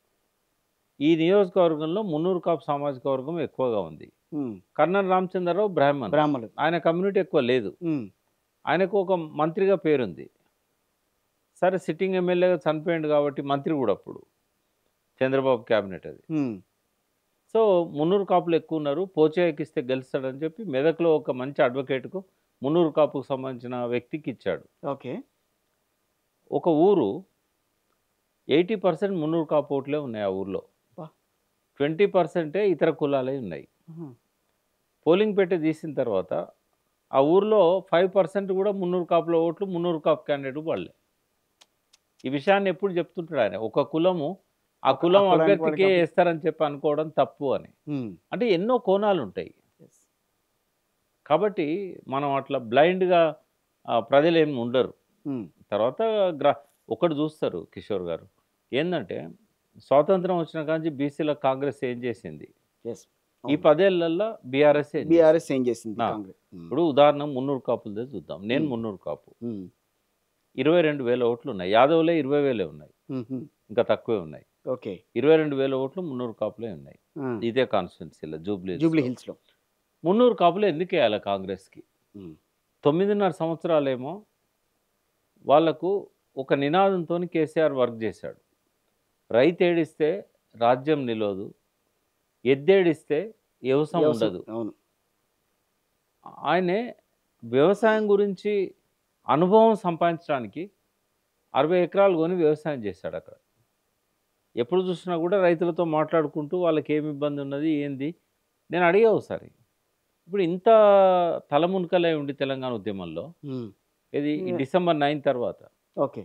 ఈ నియోజకవర్గంలో మున్నూరు కాపు సామాజిక వర్గం ఎక్కువగా ఉంది. ఉమ్, కర్నల్ రామచంద్రరావు బ్రాహ్మణ్, బ్రాహ్మణులు. ఆయన కమ్యూనిటీ ఎక్కువ లేదు. ఉమ్, ఆయనకు ఒక మంత్రిగా పేరుంది. సరే సిట్టింగ్ ఎమ్మెల్యేగా చనిపోయింది కాబట్టి మంత్రి కూడా అప్పుడు చంద్రబాబు క్యాబినెట్ అది. ఉమ్, సో మున్నూరు కాపులు ఎక్కువ ఉన్నారు, పోచే ఎక్కిస్తే గెలుస్తాడని చెప్పి మెదక్లో ఒక మంచి అడ్వకేట్కు మున్నూరు కాపుకు సంబంధించిన వ్యక్తికి ఇచ్చాడు. ఓకే. ఒక ఊరు 80% మున్నూరు కాపు ఓట్లే ఉన్నాయి. ఆ ఊర్లో బా. 20% ఇతర కులాలే ఉన్నాయి. ఆహా. పోలింగ్ పెట్టి తీసిన తర్వాత ఆ ఊర్లో 5% కూడా మున్నూరు కాపుల ఓట్లు మున్నూరు కాపు క్యాండిడేట్ వాళ్ళే. ఈ విషయాన్ని ఎప్పుడు చెప్తుంటాడు ఆయన. ఒక కులము ఆ కులం కులానికి అభ్యర్థికే వాడికి వేస్తారని చెప్పి అనుకోవడం తప్పు అని. ఉమ్, అంటే ఎన్నో కోణాలు ఉంటాయి. yes. కాబట్టి మనం అట్లా బ్లైండ్గా ప్రజలు ఏమి ఉండరు. ఉమ్, తర్వాత ఒకటి చూస్తారు కిషోర్ గారు, ఏంటంటే స్వాతంత్రం వచ్చిన కాంచి బీసీల కాంగ్రెస్ ఏం చేసింది, yes. ఈ 10 ఏళ్లలో బీఆర్ఎస్ ఏం చేసింది. బీఆర్ఎస్ ఏం చేసింది ఆ. కాంగ్రెస్? ఉమ్, ఇప్పుడు ఉదాహరణ మున్నూరు కాపులదే చూద్దాం. నేను మున్నూరు కాపు, 22,000 ఓట్లు ఉన్నాయి. యాదవులే 20,000 ఉన్నాయి, ఇంకా తక్కువే ఉన్నాయి. ఓకే. 22,000 ఓట్లు మున్నూరు కాపులే ఉన్నాయి. ఆ, ఇదే కాన్స్టిట్యున్సీలో జూబ్లీ జూబ్లీ హిల్స్ లో. మున్నూరు కాపులు ఎందుకు వేయాలి కాంగ్రెస్కి? ఉమ్, 9.5 సంవత్సరాలేమో వాళ్లకు ఒక నినాదంతో కేసీఆర్ వర్క్ చేశాడు. రైతు ఏడిస్తే రాజ్యం నిలవదు, ఎద్దేడిస్తే వ్యవసాయం ఉండదు. అవును. ఆయనే వ్యవసాయం గురించి అనుభవం సంపాదించడానికి 60 ఎకరాలు కొని వ్యవసాయం చేశాడు. అక్కడ ఎప్పుడు చూసినా కూడా రైతులతో మాట్లాడుకుంటూ వాళ్ళకి ఏమి ఇబ్బంది ఉన్నది ఏంది నేను అడిగా ఒకసారి. ఇప్పుడు ఇంత తలమునకలై ఉండి తెలంగాణ ఉద్యమంలో ఉమ్, ఇది December 9 తర్వాత ఓకే.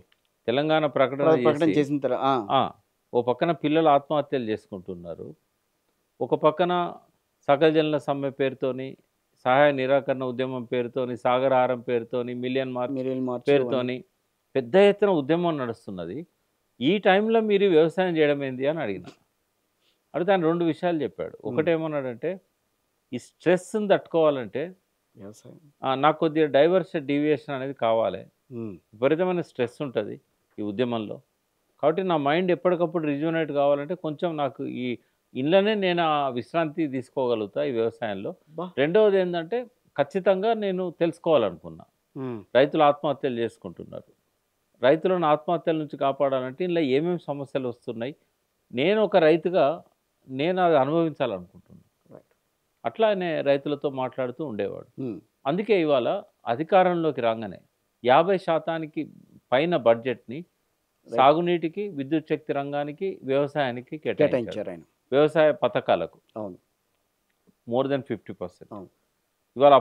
తెలంగాణ ప్రకటన ప్రకటన చేసిన తర్వాత ఓ పక్కన పిల్లలు ఆత్మహత్యలు చేసుకుంటున్నారు, ఒక పక్కన సకల జనుల సమ్మె పేరుతోని, సహాయ నిరాకరణ ఉద్యమం పేరుతోని, సాగరహారం పేరుతోని, మిలియన్ మార్చ్ పేరుతోని పెద్ద ఎత్తున ఉద్యమం నడుస్తున్నది. ఈ టైంలో మీరు వ్యవసాయం చేయడం ఏంది అని అడిగిన. అడిగితే ఆయన 2 విషయాలు చెప్పాడు. ఒకటేమన్నాడంటే ఈ స్ట్రెస్ని తట్టుకోవాలంటే వ్యవసాయం నాకు కొద్దిగా డీవియేషన్ అనేది కావాలి. విపరీతమైన స్ట్రెస్ ఉంటుంది ఈ ఉద్యమంలో, కాబట్టి నా మైండ్ ఎప్పటికప్పుడు రిజ్యూనేట్ కావాలంటే కొంచెం నాకు ఈ ఇళ్ళనే నేను ఆ విశ్రాంతి తీసుకోగలుగుతా ఈ వ్యవసాయంలో. రెండవది ఏంటంటే ఖచ్చితంగా నేను తెలుసుకోవాలనుకున్నా, రైతులు ఆత్మహత్యలు చేసుకుంటున్నారు, రైతులను ఆత్మహత్యల నుంచి కాపాడాలంటే ఇలా ఏమేమి సమస్యలు వస్తున్నాయి, నేను ఒక రైతుగా నేను అది అనుభవించాలనుకుంటున్నాను. అట్లానే రైతులతో మాట్లాడుతూ ఉండేవాడు. అందుకే ఇవాళ అధికారంలోకి రాగానే 50% పైన బడ్జెట్ని సాగునీటికి, విద్యుత్ శక్తి రంగానికి, వ్యవసాయానికి కేటాయించారు. వ్యవసాయ పథకాలకు మోర్ దెన్ 50%. ఇవాళ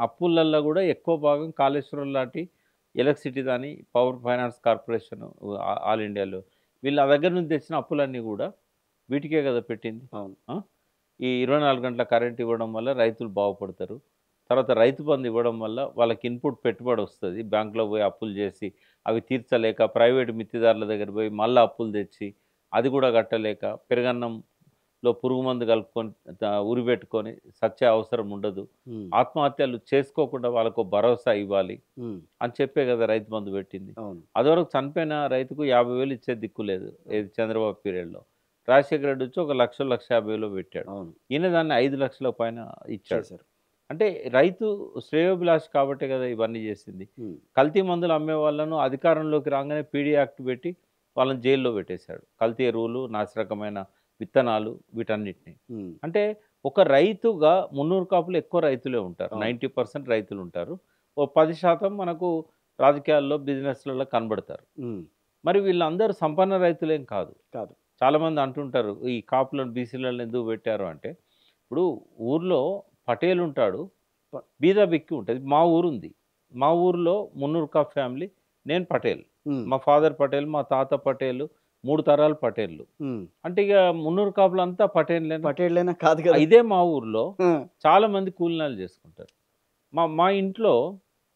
అప్పులల్లో కూడా ఎక్కువ భాగం కాళేశ్వరం లాంటి ఎలక్ట్రిసిటీ దాని పవర్ ఫైనాన్స్ కార్పొరేషన్ ఆల్ ఇండియాలో వీళ్ళ దగ్గర నుంచి తెచ్చిన అప్పులన్నీ కూడా వీటికే కదా పెట్టింది. ఈ 24 గంటల కరెంట్ ఇవ్వడం వల్ల రైతులు బాగుపడతారు. తర్వాత రైతు బంధు ఇవ్వడం వల్ల వాళ్ళకి ఇన్పుట్ పెట్టుబడి వస్తుంది. బ్యాంకులో పోయి అప్పులు చేసి అవి తీర్చలేక ప్రైవేటు మిత్తిదారుల దగ్గర పోయి మళ్ళీ అప్పులు తెచ్చి అది కూడా కట్టలేక పెరుగన్నంలో పురుగు మందు కలుపుకొని ఉరిపెట్టుకొని సచ్చే అవసరం ఉండదు. ఆత్మహత్యలు చేసుకోకుండా వాళ్ళకు భరోసా ఇవ్వాలి అని చెప్పే కదా రైతు బంధు పెట్టింది. అదివరకు చనిపోయిన రైతుకు 50,000 ఇచ్చే దిక్కు లేదు చంద్రబాబు పీరియడ్లో. రాజశేఖర రెడ్డి వచ్చి 1,50,000 పెట్టాడు. ఈయన దాన్ని 5 లక్షల పైన ఇచ్చాడు. అంటే రైతు శ్రేయోభిలాష్ కాబట్టే కదా ఇవన్నీ చేసింది. కల్తీ మందులు అమ్మే వాళ్ళను అధికారంలోకి రాగానే పీడీ యాక్ట్ పెట్టి వాళ్ళని జైల్లో పెట్టేశాడు. కల్తీ ఎరువులు, నాసిరకమైన విత్తనాలు వీటన్నిటిని. అంటే ఒక రైతుగా మున్నూరు కాపులు ఎక్కువ రైతులే ఉంటారు, 90% రైతులు ఉంటారు. ఓ 10% మనకు రాజకీయాల్లో బిజినెస్లలో కనబడతారు. మరి వీళ్ళందరూ సంపన్న రైతులేం కాదు. చాలామంది అంటుంటారు ఈ కాపులను బీసీలను ఎందుకు పెట్టారు అంటే, ఇప్పుడు ఊర్లో పటేల్ ఉంటాడు, బీద బిక్కి ఉంటుంది. మా ఊరు ఉంది, మా ఊర్లో మున్నూరు కాప్ ఫ్యామిలీ, నేను పటేల్, మా ఫాదర్ పటేల్, మా తాత పటేల్, 3 తరాలు పటేళ్ళు. అంటే ఇక మున్నూరు కాపులు అంతా పటేళ్ళైనా కాదు కదా. ఇదే మా ఊర్లో చాలా మంది కూలినాలు చేసుకుంటారు. మా ఇంట్లో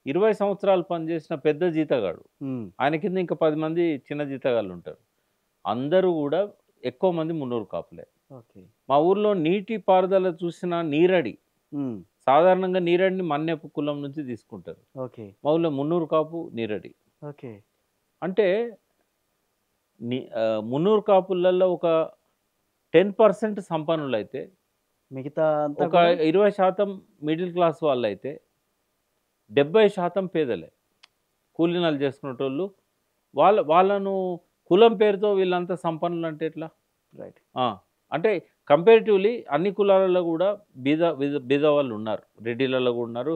20 సంవత్సరాలు పనిచేసిన పెద్ద జీతగాడు, ఆయన కింద ఇంకా 10 మంది చిన్న జీతగాళ్ళు ఉంటారు. అందరూ కూడా ఎక్కువ మంది మున్నూరు కాపులే. మా ఊర్లో నీటి పారుదల చూసిన నీరడి, సాధారణంగా నీరడిని మన్యపు కులం నుంచి తీసుకుంటారు. మా ఊర్లో మున్నూరు కాపు నీరడి. అంటే మున్నూరు కాపులలో ఒక 10% సంపన్నులు అయితే, మిగతా ఒక 20% మిడిల్ క్లాస్ వాళ్ళు అయితే, 70% పేదలే కూలీనాలు చేసుకునేటోళ్ళు. వాళ్ళను కులం పేరుతో వీళ్ళంతా సంపన్నులు అంటే ఎట్లా? రైట్. అంటే కంపారిటివ్లీ అన్ని కులాలలో కూడా బీద వాళ్ళు ఉన్నారు, రెడ్డిలలో కూడా ఉన్నారు.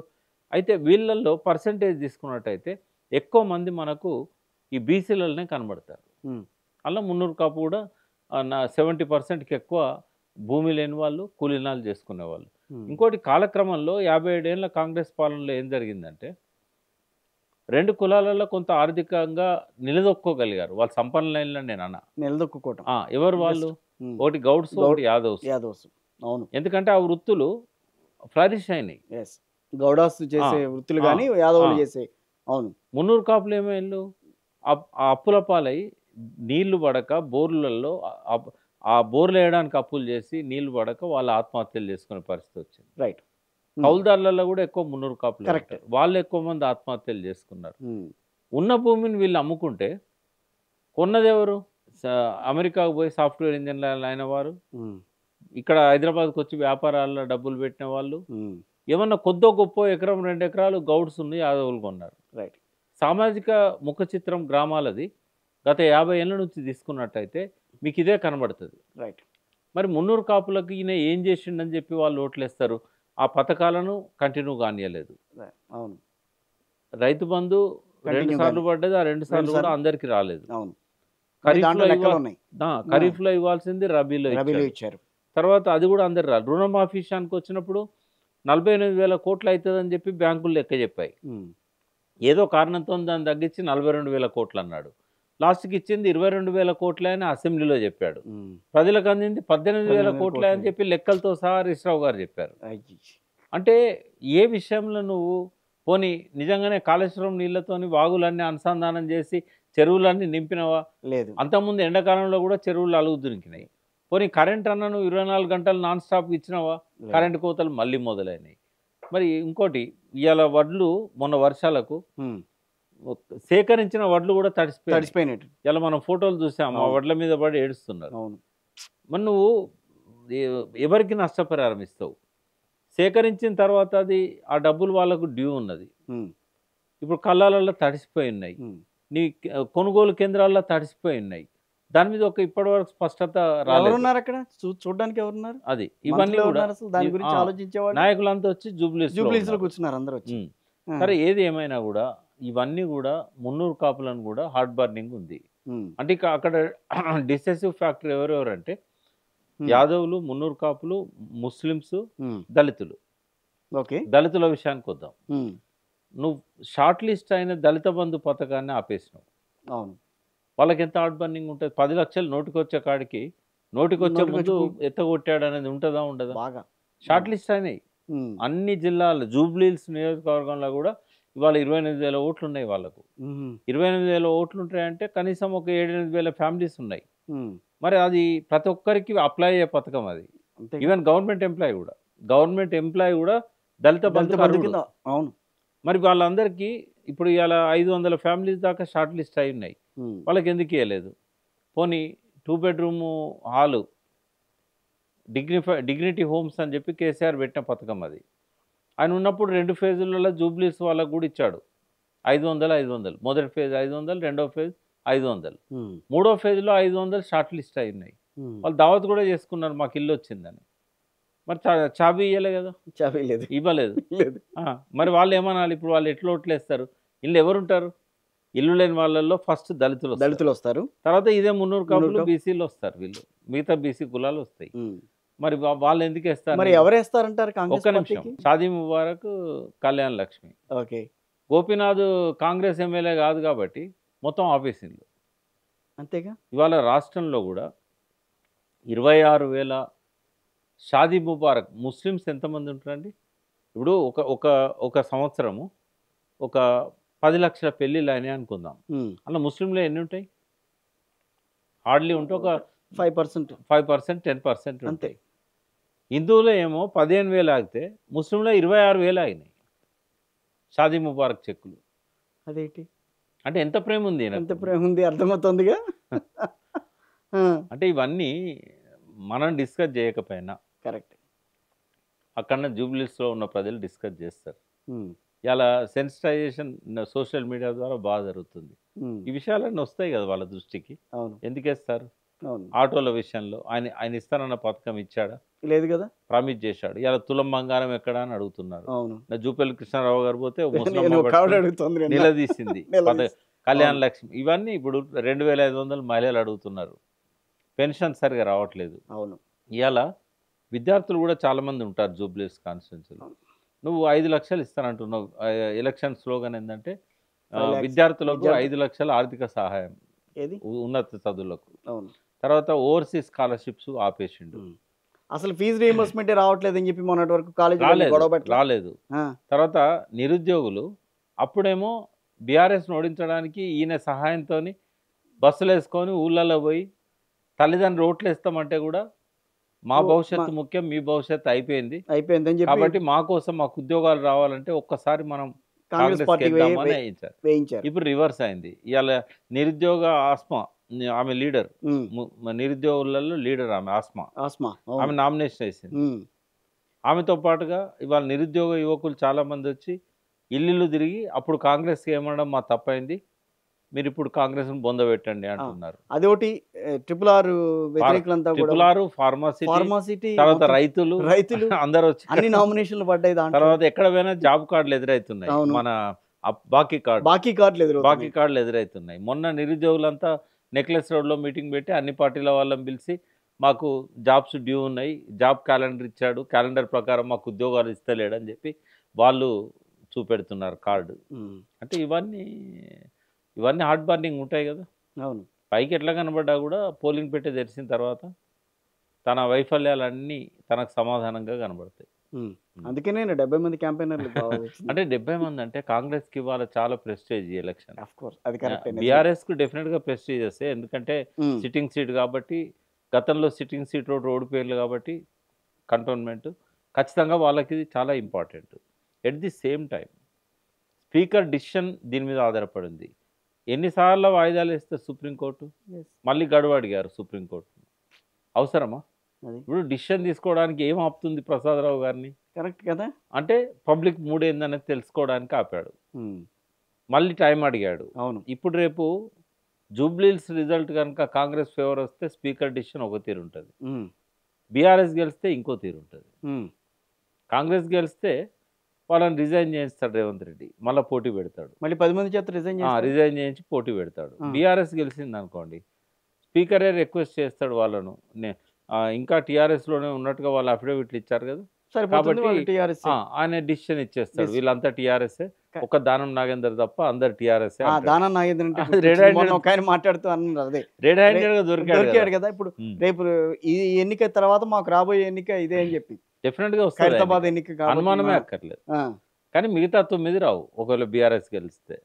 అయితే వీళ్ళల్లో పర్సంటేజ్ తీసుకున్నట్టయితే ఎక్కువ మంది మనకు ఈ బీసీలలోనే కనబడతారు. అలా మున్నూరు కాపు కూడా 70%కి ఎక్కువ భూమి లేని వాళ్ళు, కూలీనాలు చేసుకునేవాళ్ళు. ఇంకోటి, కాలక్రమంలో 57 ఏళ్ళ కాంగ్రెస్ పాలనలో ఏం జరిగిందంటే, 2 కులాలలో కొంత ఆర్థికంగా నిలదొక్కోగలిగారు వాళ్ళు. సంపన్న లైన్లో నేను అన్న నిలదొక్కుకోవటం. ఎవరు వాళ్ళు? ఒకటి గౌడ్స్, ఒకటి యాదవ్స్. అవును. ఎందుకంటే ఆ వృత్తులు ఫ్లరిష్ అయినాయి. గౌడాస్ చేసే వృత్తులు కానీ యాదవులు చేసే. అవును. మున్నూరు కాపులు ఏమైళ్ళు ఆ అప్పుల పాలై నీళ్లు పడక బోర్లలో, ఆ బోర్లు వేయడానికి అప్పులు చేసి నీళ్లు పడక వాళ్ళు ఆత్మహత్యలు చేసుకునే పరిస్థితి వచ్చింది. రైట్. కౌలుదారులలో కూడా ఎక్కువ మున్నూరు కాపులు, వాళ్ళు ఎక్కువ మంది ఆత్మహత్యలు చేసుకున్నారు. ఉన్న భూమిని వీళ్ళు అమ్ముకుంటే కొన్నది ఎవరు? అమెరికాకు పోయి సాఫ్ట్వేర్ ఇంజనీర్లు అయిన వారు, ఇక్కడ హైదరాబాద్కి వచ్చి వ్యాపారాల్లో డబ్బులు పెట్టిన వాళ్ళు, ఏమన్నా కొద్దో గొప్ప ఎకరం 2 ఎకరాలు గౌడ్స్ ఉంది, యాదవులు కొన్నారు. రైట్. సామాజిక ముఖ చిత్రం గ్రామాలది గత 50 ఏళ్ళ నుంచి తీసుకున్నట్టయితే మీకు ఇదే కనబడుతుంది. రైట్. మరి మున్నూరు కాపులకు ఈయన ఏం చేసిండని చెప్పి వాళ్ళు ఓట్లేస్తారు. ఆ పథకాలను కంటిన్యూ కానియలేదు. అవును. రైతు బంధు 2 సార్లు పడ్డది, ఆ 2 సార్లు కూడా అందరికి రాలేదు. అవును. ఖరీఫ్లో ఇవ్వాల్సింది రబీలో ఇచ్చారు. తర్వాత అది కూడా అందరు రాదు. రుణమాఫీ విషయానికి వచ్చినప్పుడు 48,000 కోట్లు అవుతుందని చెప్పి బ్యాంకులు లెక్క చెప్పాయి. ఏదో కారణంతో దాన్ని తగ్గించి 42,000 కోట్లు అన్నాడు. లాస్ట్కి ఇచ్చింది 22,000 కోట్లే అని అసెంబ్లీలో చెప్పాడు. ప్రజలకు అందింది 18,000 కోట్లే అని చెప్పి లెక్కలతో సహా హరీష్ రావు గారు చెప్పారు. అంటే ఏ విషయంలో నువ్వు పోనీ నిజంగానే కాళేశ్వరం నీళ్లతోని వాగులన్నీ అనుసంధానం చేసి చెరువులన్నీ నింపినవా? లేదు. అంతకుముందు ఎండాకాలంలో కూడా చెరువులు అలుగు దొరికినాయి. పోనీ కరెంట్ అన్న నువ్వు 24 గంటలు నాన్ స్టాప్ ఇచ్చినావా? కరెంటు కోతలు మళ్ళీ మొదలైనాయి. మరి ఇంకోటి, ఇవాళ వడ్లు మొన్న వర్షాలకు సేకరించిన వడ్లు కూడా తడిసిపోయినట్టు ఇలా మనం ఫోటోలు చూసాం. ఆ వడ్ల మీద పడి ఏడుస్తున్నారు. మరి నువ్వు ఎవరికి నష్టపరిహారం ఇస్తావు? సేకరించిన తర్వాత అది ఆ డబ్బులు వాళ్ళకు డ్యూ ఉన్నది. ఇప్పుడు కళ్ళాలలో తడిసిపోయి ఉన్నాయి, నీ కొనుగోలు కేంద్రాల్లో తడిసిపోయి ఉన్నాయి. దాని మీద ఒక ఇప్పటివరకు స్పష్టత రాలేదు. అక్కడ చూడడానికి ఎవరున్నారు? అది ఇవన్నీ కూడా దాని గురించి ఆలోచించేవాళ్ళు నాయకులంతా వచ్చి జూబ్లీస్ లో కూర్చున్నారు అందరూ వచ్చి. సరే, ఏది ఏమైనా కూడా ఇవన్నీ కూడా మున్నూరు కాపులను కూడా హార్ట్ బర్నింగ్ ఉంది. అంటే ఇక అక్కడ డిసెసివ్ ఫ్యాక్టర్ ఎవరెవరు అంటే యాదవులు, మున్నూరు కాపులు, ముస్లిమ్స్, దళితులు. దళితుల విషయానికి వద్దాం. నువ్వు షార్ట్ లిస్ట్ అయిన దళిత బంధు పథకాన్ని ఆపేసినావు. అవును. వాళ్ళకి ఎంత హార్ట్ బర్నింగ్ ఉంటుంది? 10 లక్షలు నోటికొచ్చే కాడికి నోటికొచ్చే ముందు ఎత్తగొట్టాడు అనేది ఉంటుందా? ఉండదా? బాగా షార్ట్ లిస్ట్ అయినాయి అన్ని జిల్లాలు. జూబ్లీహిల్స్ నియోజకవర్గంలో కూడా ఇవాళ 28,000 ఓట్లు ఉన్నాయి వాళ్ళకు. 28,000 ఓట్లు ఉంటాయంటే కనీసం ఒక 7-8,000 ఫ్యామిలీస్ ఉన్నాయి. మరి అది ప్రతి ఒక్కరికి అప్లై అయ్యే పథకం అది. ఈవెన్ గవర్నమెంట్ ఎంప్లాయీ కూడా దళిత బంధు. అవును. మరి వాళ్ళందరికీ ఇప్పుడు ఇవాళ 500 ఫ్యామిలీస్ దాకా షార్ట్ లిస్ట్ అయి ఉన్నాయి. వాళ్ళకి ఎందుకు ఇవ్వలేదు? పోనీ 2 బెడ్రూమ్ హాలు, డిగ్నిటీ హోమ్స్ అని చెప్పి కేసీఆర్ పెట్టిన పథకం అది. ఆయన ఉన్నప్పుడు 2 ఫేజులలో జూబ్లీస్ వాళ్ళకు కూడా ఇచ్చాడు. 500. మొదటి ఫేజ్ 500, రెండో ఫేజ్ 500, మూడో ఫేజ్లో 500 షార్ట్ లిస్ట్ అయి ఉన్నాయి. వాళ్ళు దావత్ కూడా చేసుకున్నారు, మాకు ఇల్లు వచ్చిందని. మరి చాబీ ఇవ్వలే కదా? చాబీ లేదు, ఇవ్వలేదు. మరి వాళ్ళు ఏమనాలి? ఇప్పుడు వాళ్ళు ఎట్లా ఓట్లేస్తారు? ఇల్లు ఎవరుంటారు? ఇల్లు లేని వాళ్ళల్లో ఫస్ట్ దళితులు వస్తారు. దళితులు వస్తారు. తర్వాత ఇదే మున్నూరు కాపులు కాపు. బీసీలు వస్తారు, వీళ్ళు మిగతా బీసీ కులాలు వస్తాయి. ఉమ్. మరి వాళ్ళు ఎందుకు వేస్తారు? మరి ఎవరు వేస్తారంటారు కాంగ్రెస్ ఒక్క నిమిషం. పార్టీకి? షాదీ ముబారక్, కళ్యాణ్ లక్ష్మి. ఓకే, గోపీనాథ్ కాంగ్రెస్ ఎమ్మెల్యే కాదు కాబట్టి మొత్తం ఆపేసింది. అంతేగా. ఇవాళ రాష్ట్రంలో కూడా 26,000 షాదీ ముబారక్ ముస్లిమ్స్ ఎంతమంది ఉంటారండి? ఇప్పుడు ఒక ఒక ఒక సంవత్సరము ఒక 10 లక్షల పెళ్ళిళ్ళు అయినాయి అనుకుందాం. ఉమ్. అలా ముస్లింలు ఎన్ని ఉంటాయి? హార్డ్లీ ఉంటే ఒక 5%. 5%, 10% అంతే. ఉంటాయి. హిందువులో ఏమో 15,000 ఆగితే ముస్లింలో 26,000 ఆగినాయి షాదీ ముబారక్ చెక్కులు. అదేంటి అంటే ఎంత ప్రేమ ఉంది ఈయనకు? ఎంత ప్రేమ ఉంది అర్థమవుతుందిగా. ఆ, అంటే ఇవన్నీ మనం డిస్కస్ చేయకపోయినా కరెక్ట్. అక్కడ జూబ్లీస్లో ఉన్న ప్రజలు డిస్కస్ చేస్తారు. ఉమ్. ఇలా సెన్సిటైజేషన్ సోషల్ మీడియా ద్వారా బాగా జరుగుతుంది. ఉమ్. ఈ విషయాలన్నీ వస్తాయి కదా వాళ్ళ దృష్టికి. అవును, ఎందుకు వేస్తారు? అవును. ఆటోల విషయంలో ఆయన ఇస్తానన్న పథకం ఇచ్చాడా? లేదు కదా. ప్రామిస్ చేశాడు. ఇలా తులం బంగారం ఎక్కడా అని అడుగుతున్నారు. అవును. నా జూపల్లి కృష్ణారావు గారు పోతే ఓ ముసలమ్మ నేను ఒక ఆవిడ పట్టుకొని అడుగుతుంది నిన్న. నిలదీసింది. నిలదీసి. కళ్యాణ్ అవును. లక్ష్మి ఇవన్నీ ఇప్పుడు 2,500 మహిళలు అడుగుతున్నారు. పెన్షన్ సరిగా రావట్లేదు. అవును. ఇవాళ విద్యార్థులు కూడా చాలా మంది ఉంటారు జూబ్లీస్ కాన్స్టిట్యున్సీలో. నువ్వు 5 లక్షలు ఇస్తానంటున్నావు. ఎలక్షన్ స్లోగన్ ఏంటంటే 5 lakhs విద్యార్థులకు విద్యార్థి- 5 లక్షల ఆర్థిక సహాయం ఏది. ఉన్నత చదువులకు. అవును. తర్వాత ఓవర్సీస్ స్కాలర్షిప్స్ ఆపేసిండు. ఉమ్. అసలు ఫీజు రీఎంబర్స్మెంట్ రావట్లేదని చెప్పి మొన్నటి వరకు కాలేజీ రాలేదు రాలేదు. ఆ, తర్వాత నిరుద్యోగులు అప్పుడేమో బీఆర్ఎస్ను ఓడించడానికి ఈయన సహాయంతో బస్సులు వేసుకొని ఊళ్ళలో పోయి తల్లిదండ్రులు ఓట్లు వేస్తామంటే కూడా మా భవిష్యత్తు ముఖ్యం, మీ భవిష్యత్తు అయిపోయింది అయిపోయిందని చెప్పి కాబట్టి మా కోసం మాకు ఉద్యోగాలు రావాలంటే ఒక్కసారి మనం కాంగ్రెస్ కాంగ్రెస్కి పార్టీకి వేద్దామని వేయించారు. వేయించారు. ఇప్పుడు రివర్స్ అయింది. ఇవాళ నిరుద్యోగ ఆస్మా, ఆమె లీడర్, ఉమ్. నిరుద్యోగులలో లీడర్ ఆమె ఆస్మా, ఆస్మా. ఆమె అవును. నామినేషన్ వేసింది. ఉమ్. ఆమెతో పాటుగా ఇవాళ నిరుద్యోగ యువకులు చాలామంది వచ్చి ఇల్లు తిరిగి అప్పుడు కాంగ్రెస్కి ఏమనడం మా తప్పైంది, మీరు ఇప్పుడు కాంగ్రెస్ను బొందబెట్టండి అంటున్నారు. అదొకటి RRR వ్యతిరేకులంతా కూడా ట్రిపుల్ ఫార్మాసిటీ, ఫార్మాసిటీ, తర్వాత రైతులు అందరూ వచ్చి అన్ని నామినేషన్లు పడ్డాయి దాంట్లో. తర్వాత ఎక్కడ పోయినా జాబ్ కార్డులు ఎదురవుతున్నాయి. అవును. మన బాకీ కార్డులు ఎదురు బాకీ కార్డులు ఎదురవుతున్నాయి. మొన్న నిరుద్యోగులంతా నెక్లెస్ రోడ్లో మీటింగ్ పెట్టి అన్ని పార్టీల వాళ్ళని పిలిచి మాకు జాబ్స్ డ్యూ ఉన్నాయి, జాబ్ క్యాలెండర్ ఇచ్చాడు, క్యాలెండర్ ప్రకారం మాకు ఉద్యోగాలు ఇస్తలేడని చెప్పి వాళ్ళు చూపెడుతున్నారు కార్డు. అంటే ఇవన్నీ హార్ట్ బర్నింగ్ ఉంటాయి కదా. అవును. పైకి ఎట్లా కనబడ్డా కూడా పోలింగ్ పెట్టే తెరిచిన తర్వాత తన వైఫల్యాలన్నీ తనకు సమాధానంగా కనబడతాయి. అందుకే నేను 70 మంది క్యాంపెయినర్లు అంటే 70 మంది అంటే కాంగ్రెస్కి ఇవాళ చాలా ప్రెస్టేజ్ ఈ ఎలక్షన్. అది కరెక్ట్. బీఆర్ఎస్కు డెఫినెట్గా ప్రెస్టేజ్ వస్తే, ఎందుకంటే సిట్టింగ్ సీట్ కాబట్టి, గతంలో సిట్టింగ్ సీట్ ఓడిపోయారు కాబట్టి కంటోన్మెంట్ ఖచ్చితంగా వాళ్ళకి ఇది చాలా important. At the same time speaker decision దీని మీద ఆధారపడింది. ఎన్నిసార్లు వాయిదాలు వేస్తే సుప్రీంకోర్టు మళ్ళీ గడువు అడిగారు సుప్రీంకోర్టు. అవసరమా? ఇప్పుడు డిసిషన్ తీసుకోవడానికి ఏం ఆపుతుంది ప్రసాదరావు గారిని? కరెక్ట్ కదా. అంటే పబ్లిక్ మూడ్ ఏందనేది తెలుసుకోవడానికి ఆపాడు. మళ్ళీ టైం అడిగాడు. అవును. ఇప్పుడు రేపు జూబ్లీస్ రిజల్ట్ కనుక కాంగ్రెస్ ఫేవర్ వస్తే స్పీకర్ డిసిషన్ ఒక తీరు ఉంటుంది, బీఆర్ఎస్ గెలిస్తే ఇంకో తీరు ఉంటుంది. కాంగ్రెస్ గెలిస్తే వాళ్ళని రిజైన్ చేయిస్తాడు రేవంత్ రెడ్డి, మళ్ళీ పోటీ పెడతాడు, మళ్ళీ 10 మంది చేత రిజైన్ చేయించి పోటీ పెడతాడు. బీఆర్ఎస్ గెలిచింది అనుకోండి, స్పీకరే రిక్వెస్ట్ చేస్తాడు వాళ్ళను, ఇంకా టీఆర్ఎస్లోనే ఉన్నట్టుగా వాళ్ళు అఫిడవిట్లు ఇచ్చారు కదా, కాబట్టి ఆయన డిసిషన్ ఇచ్చేస్తాడు వీళ్ళంతా టీఆర్ఎస్, ఒక దానం నాగేందర్ తప్ప అందరు టీఆర్ఎస్. దానం నాగేందర్ మాట్లాడుతూ అన్నారు, అదే రెడ్ హ్యాండెడ్ గా దొరికాడు కదా. ఇప్పుడు రేపు ఈ ఎన్నిక తర్వాత మాకు రాబోయే ఎన్నిక ఇదే అని చెప్పి డెఫినెట్ గా వస్తుంది, ఖైరతాబాద్ ఎన్నిక అనుమానమే అక్కర్లేదు. కానీ మిగతా 9 రావు ఒకవేళ బీఆర్ఎస్ గెలిస్తే.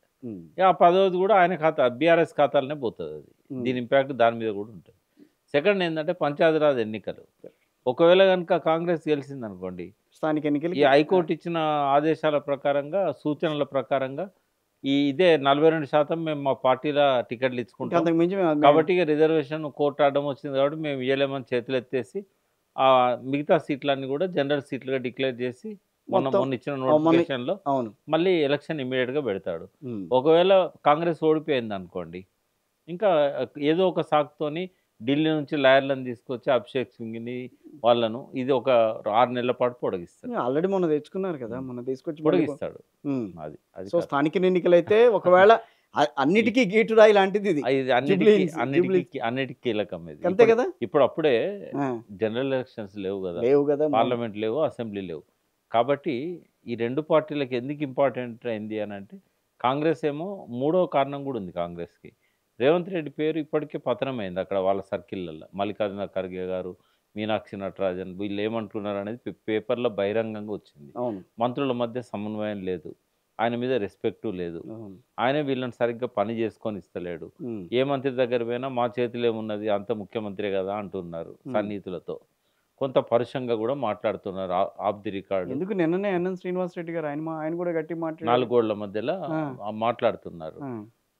ఆ 10వది కూడా ఆయన ఖాతా, బీఆర్ఎస్ ఖాతాలనే పోతుంది. అది దీని ఇంపాక్ట్ దాని మీద కూడా ఉంటుంది. సెకండ్ ఏంటంటే పంచాయతీరాజ్ ఎన్నికలు, ఒకవేళ కనుక కాంగ్రెస్ గెలిచింది అనుకోండి, స్థానిక ఎన్నికలు ఈ హైకోర్టు ఇచ్చిన ఆదేశాల ప్రకారంగా, సూచనల ప్రకారంగా ఇదే 42% మేము మా పార్టీల టికెట్లు ఇచ్చుకుంటాం కాబట్టి రిజర్వేషన్ కోర్టు అడ్డం వచ్చింది కాబట్టి మేము ఇవ్వలేమని చేతులు ఎత్తేసి ఆ మిగతా సీట్లన్నీ కూడా జనరల్ సీట్లుగా డిక్లేర్ చేసి మొన్న ఇచ్చిన నోటిఫికేషన్లో మళ్ళీ ఎలక్షన్ ఇమీడియట్గా పెడతాడు. ఒకవేళ కాంగ్రెస్ ఓడిపోయింది అనుకోండి, ఇంకా ఏదో ఒక సాకుతోని ఢిల్లీ నుంచి లాయర్లను తీసుకొచ్చి అభిషేక్ సింగ్ని వాళ్ళను ఇది ఒక 6 నెలల పాటు పొడిగిస్తాడు. ఆల్రెడీ మొన్న తెచ్చుకున్నారు కదా, మొన్న తీసుకొచ్చి పొడిగిస్తాడు. అది సో స్థానిక ఎన్నికలు అయితే ఒకవేళ అన్నిటికీ గీటురాయి లాంటిది ఇది. ఇది అన్నిటికీ కీలకం ఇది. అంతే కదా. ఇప్పుడు అప్పుడే ఆ, జనరల్ ఎలక్షన్స్ లేవు కదా, లేవు కదా. పార్లమెంట్ లేవు, అసెంబ్లీ లేవు. కాబట్టి ఈ రెండు పార్టీలకు ఎందుకు ఇంపార్టెంట్ అయింది అని అంటే, కాంగ్రెస్ ఏమో మూడో కారణం కూడా ఉంది కాంగ్రెస్కి. రేవంత్ రెడ్డి పేరు ఇప్పటికే పతనమైంది అక్కడ వాళ్ళ సర్కిళ్ళల్లో. మల్లికార్జున ఖర్గే గారు, మీనాక్షి నటరాజన్ వీళ్ళు ఏమంటున్నారు అనేది పేపర్లో బహిరంగంగా వచ్చింది. అవును, మంత్రుల మధ్య సమన్వయం లేదు, ఆయన మీద రెస్పెక్టు లేదు, అవును. ఆయనే వీళ్ళని సరిగ్గా పని చేసుకొని ఇస్తలేడు, ఏ మంత్రి దగ్గర పోయినా మా చేతిలో ఏమున్నది అంత ముఖ్యమంత్రే కదా అంటున్నారు సన్నిహితులతో. కొంత పరుషంగా కూడా మాట్లాడుతున్నారు ఆఫ్ ది రికార్డు. ఎందుకు నిన్ననే ఎన్ఎన్ శ్రీనివాస్ రెడ్డి గారు ఆయన కూడా గట్టి మాట్లాడారు. 4 గోళ్ల మధ్యలో మాట్లాడుతున్నారు.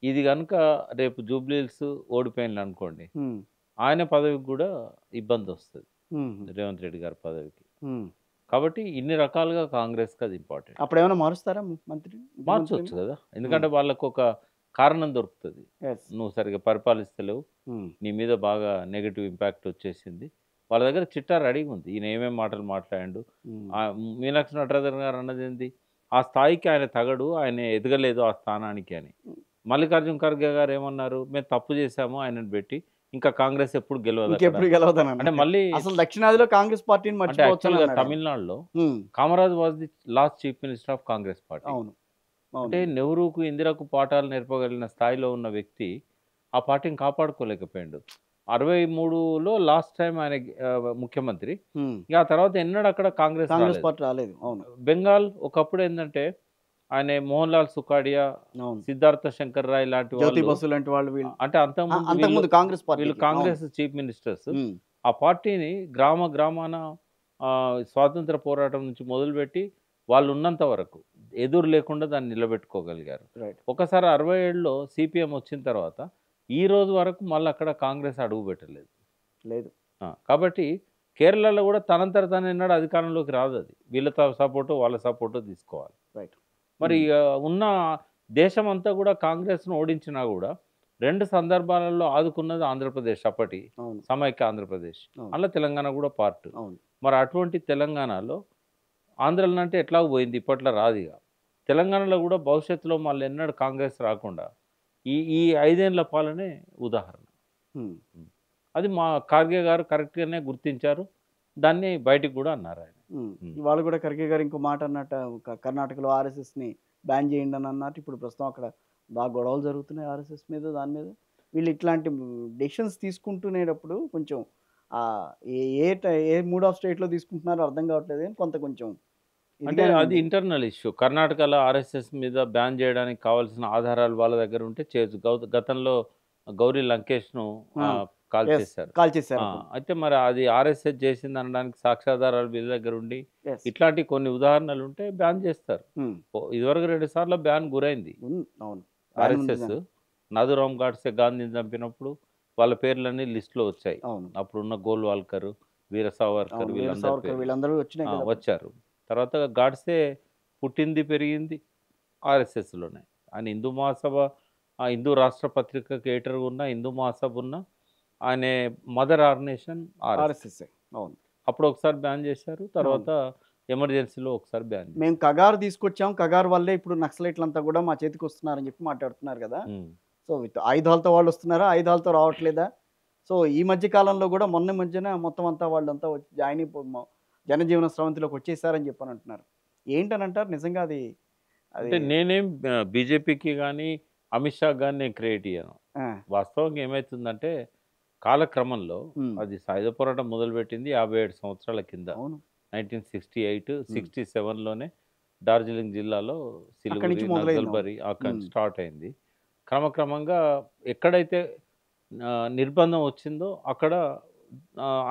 ఇది కనుక రేపు జూబ్లీహిల్స్ ఓడిపోయింది అనుకోండి, ఆయన పదవికి కూడా ఇబ్బంది వస్తుంది, రేవంత్ రెడ్డి గారి పదవికి. కాబట్టి ఇన్ని రకాలుగా కాంగ్రెస్కి అది ఇంపార్టెంట్. అప్పుడు ఏమైనా మారుస్తారా మంత్రి? మార్చవచ్చు కదా, ఎందుకంటే వాళ్ళకు ఒక కారణం దొరుకుతుంది. నువ్వు సరిగా పరిపాలిస్తలేవు, నీ మీద బాగా నెగిటివ్ ఇంపాక్ట్ వచ్చేసింది. వాళ్ళ దగ్గర చిట్టా రెడీగా ఉంది, ఈయన ఏమేమి మాటలు మాట్లాడాడు. మీనాక్షి నటరాజన్ గారు అన్నది ఏంది, ఆ స్థాయికి ఆయన తగడు, ఆయన ఎదగలేదు ఆ స్థానానికి అని. మల్లికార్జున ఖర్గే గారు ఏమన్నారు, మేము తప్పు చేశాము ఆయనను పెట్టి, ఇంకా కాంగ్రెస్ ఎప్పుడు గెలవదు అంటే మళ్ళీ అసలు దక్షిణాదిలో కాంగ్రెస్ పార్టీని మర్చిపోవచ్చు. తమిళనాడులో Kamaraj was the last chief minister of Congress party. అంటే నెహ్రూకు ఇందిరకు పాఠాలు నేర్పగలిగిన స్థాయిలో ఉన్న వ్యక్తి ఆ పార్టీని కాపాడుకోలేకపోయాడు. 63లో లాస్ట్ టైం ఆయన ముఖ్యమంత్రి. ఆ తర్వాత ఎన్నడూ అక్కడ కాంగ్రెస్ పార్టీ రాలేదు. బెంగాల్ ఒకప్పుడు ఏంటంటే ఆయన మోహన్ లాల్ సుఖాడియా, సిద్ధార్థ శంకర్ రాయ్ లాంటి వాళ్ళు, అంటే అంతకుముందు వీళ్ళు కాంగ్రెస్ చీఫ్ మినిస్టర్స్. ఆ పార్టీని గ్రామాన స్వాతంత్ర పోరాటం నుంచి మొదలుపెట్టి వాళ్ళు ఉన్నంత వరకు ఎదురు లేకుండా దాన్ని నిలబెట్టుకోగలిగారు. ఒకసారి 67లో సిపిఎం వచ్చిన తర్వాత ఈ రోజు వరకు మళ్ళీ అక్కడ కాంగ్రెస్ అడుగు పెట్టలేదు. కాబట్టి కేరళలో కూడా తనంతర తను ఎన్నడూ అధికారంలోకి రాదు. అది వీళ్ళతో సపోర్టు వాళ్ళ సపోర్టు తీసుకోవాలి. మరి ఉన్న దేశం అంతా కూడా కాంగ్రెస్ను ఓడించినా కూడా 2 సందర్భాలలో ఆదుకున్నది ఆంధ్రప్రదేశ్, అప్పటి సమైక్య ఆంధ్రప్రదేశ్, అలా తెలంగాణ కూడా పార్ట్. మరి అటువంటి తెలంగాణలో ఆంధ్రలో అంటే ఎట్లా పోయింది, ఇప్పట్లో రాదుగా. తెలంగాణలో కూడా భవిష్యత్తులో మళ్ళీ ఎన్నడూ కాంగ్రెస్ రాకుండా ఈ 5 ఏళ్ల పాలనే ఉదాహరణ. అది మా ఖార్గే గారు కరెక్ట్గానే గుర్తించారు, దాన్ని బయటికి కూడా అన్నారు ఆయన. ఇవాళ కూడా ఖర్గే గారు ఇంకో మాట అన్నట్టు, కర్ణాటకలో ఆర్ఎస్ఎస్ని బ్యాన్ చేయండి అని అన్నట్టు. ఇప్పుడు ప్రస్తుతం అక్కడ బాగా గొడవలు జరుగుతున్నాయి ఆర్ఎస్ఎస్ మీద, దాని మీద. వీళ్ళు ఇట్లాంటి డెసిషన్స్ తీసుకుంటునేటప్పుడు కొంచెం ఏ మూడ్ ఆఫ్ స్టేట్లో తీసుకుంటున్నారో అర్థం కావట్లేదు, కానీ కొంచెం అంటే అది ఇంటర్నల్ ఇష్యూ. కర్ణాటకలో ఆర్ఎస్ఎస్ మీద బ్యాన్ చేయడానికి కావాల్సిన ఆధారాలు వాళ్ళ దగ్గర ఉంటే చేయొచ్చు. గతంలో గౌరీ లంకేష్ను కాల్ చేశారు. అయితే మరి అది ఆర్ఎస్ఎస్ చేసింది అనడానికి సాక్ష్యాధారాలు వీళ్ళ దగ్గర ఉండి ఇట్లాంటి కొన్ని ఉదాహరణలు ఉంటే బ్యాన్ చేస్తారు. ఇదివరకు 2 సార్లు బ్యాన్ గురైంది ఆర్ఎస్ఎస్. నాథురామ్ గాడ్సే గాంధీని చంపినప్పుడు వాళ్ళ పేర్లన్నీ లిస్టులో వచ్చాయి. అప్పుడున్న గోల్వాల్కర్, వీర సావర్కర్ వీళ్ళందరూ వచ్చారు. తర్వాత గాడ్సే పుట్టింది పెరిగింది ఆర్ఎస్ఎస్లోనే. ఆయన హిందూ మహాసభ, హిందూ రాష్ట్ర పత్రికకి ఎడిటర్ ఉన్న, హిందూ మహాసభ ఉన్న, ఆయన మదర్ ఆర్గనైజేషన్ ఆర్ఎస్ఎస్. అప్పుడు ఒకసారి బ్యాన్ చేశారు, తర్వాత ఎమర్జెన్సీలో ఒకసారి బ్యాన్. మేము కగారు తీసుకొచ్చాం, కగారు వల్లే ఇప్పుడు నక్సలైట్లంతా కూడా మా చేతికి వస్తున్నారని చెప్పి మాట్లాడుతున్నారు కదా. సో ఆయుధాలతో వాళ్ళు వస్తున్నారా, ఆయుధాలతో రావట్లేదా? సో ఈ మధ్య కాలంలో కూడా మధ్యన మొత్తం అంతా వాళ్ళంతా జాయిన్ అయిపో జనజీవన స్రవంతిలోకి వచ్చేసారని చెప్పని అంటున్నారు. ఏంటని అంటారు నిజంగా అది? అంటే నేనేం బీజేపీకి కానీ అమిత్ షా కానీ నేను క్రియేట్ అయ్యాను. వాస్తవంగా ఏమవుతుందంటే కాలక్రమంలో అది సాయుధ పోరాటం మొదలుపెట్టింది 57 సంవత్సరాల కింద. 1968, 67లోనే డార్జిలింగ్ జిల్లాలో సిలిగురి, నక్సల్బరి అక్కడి నుంచి స్టార్ట్ అయింది. క్రమక్రమంగా ఎక్కడైతే నిర్బంధం వచ్చిందో అక్కడ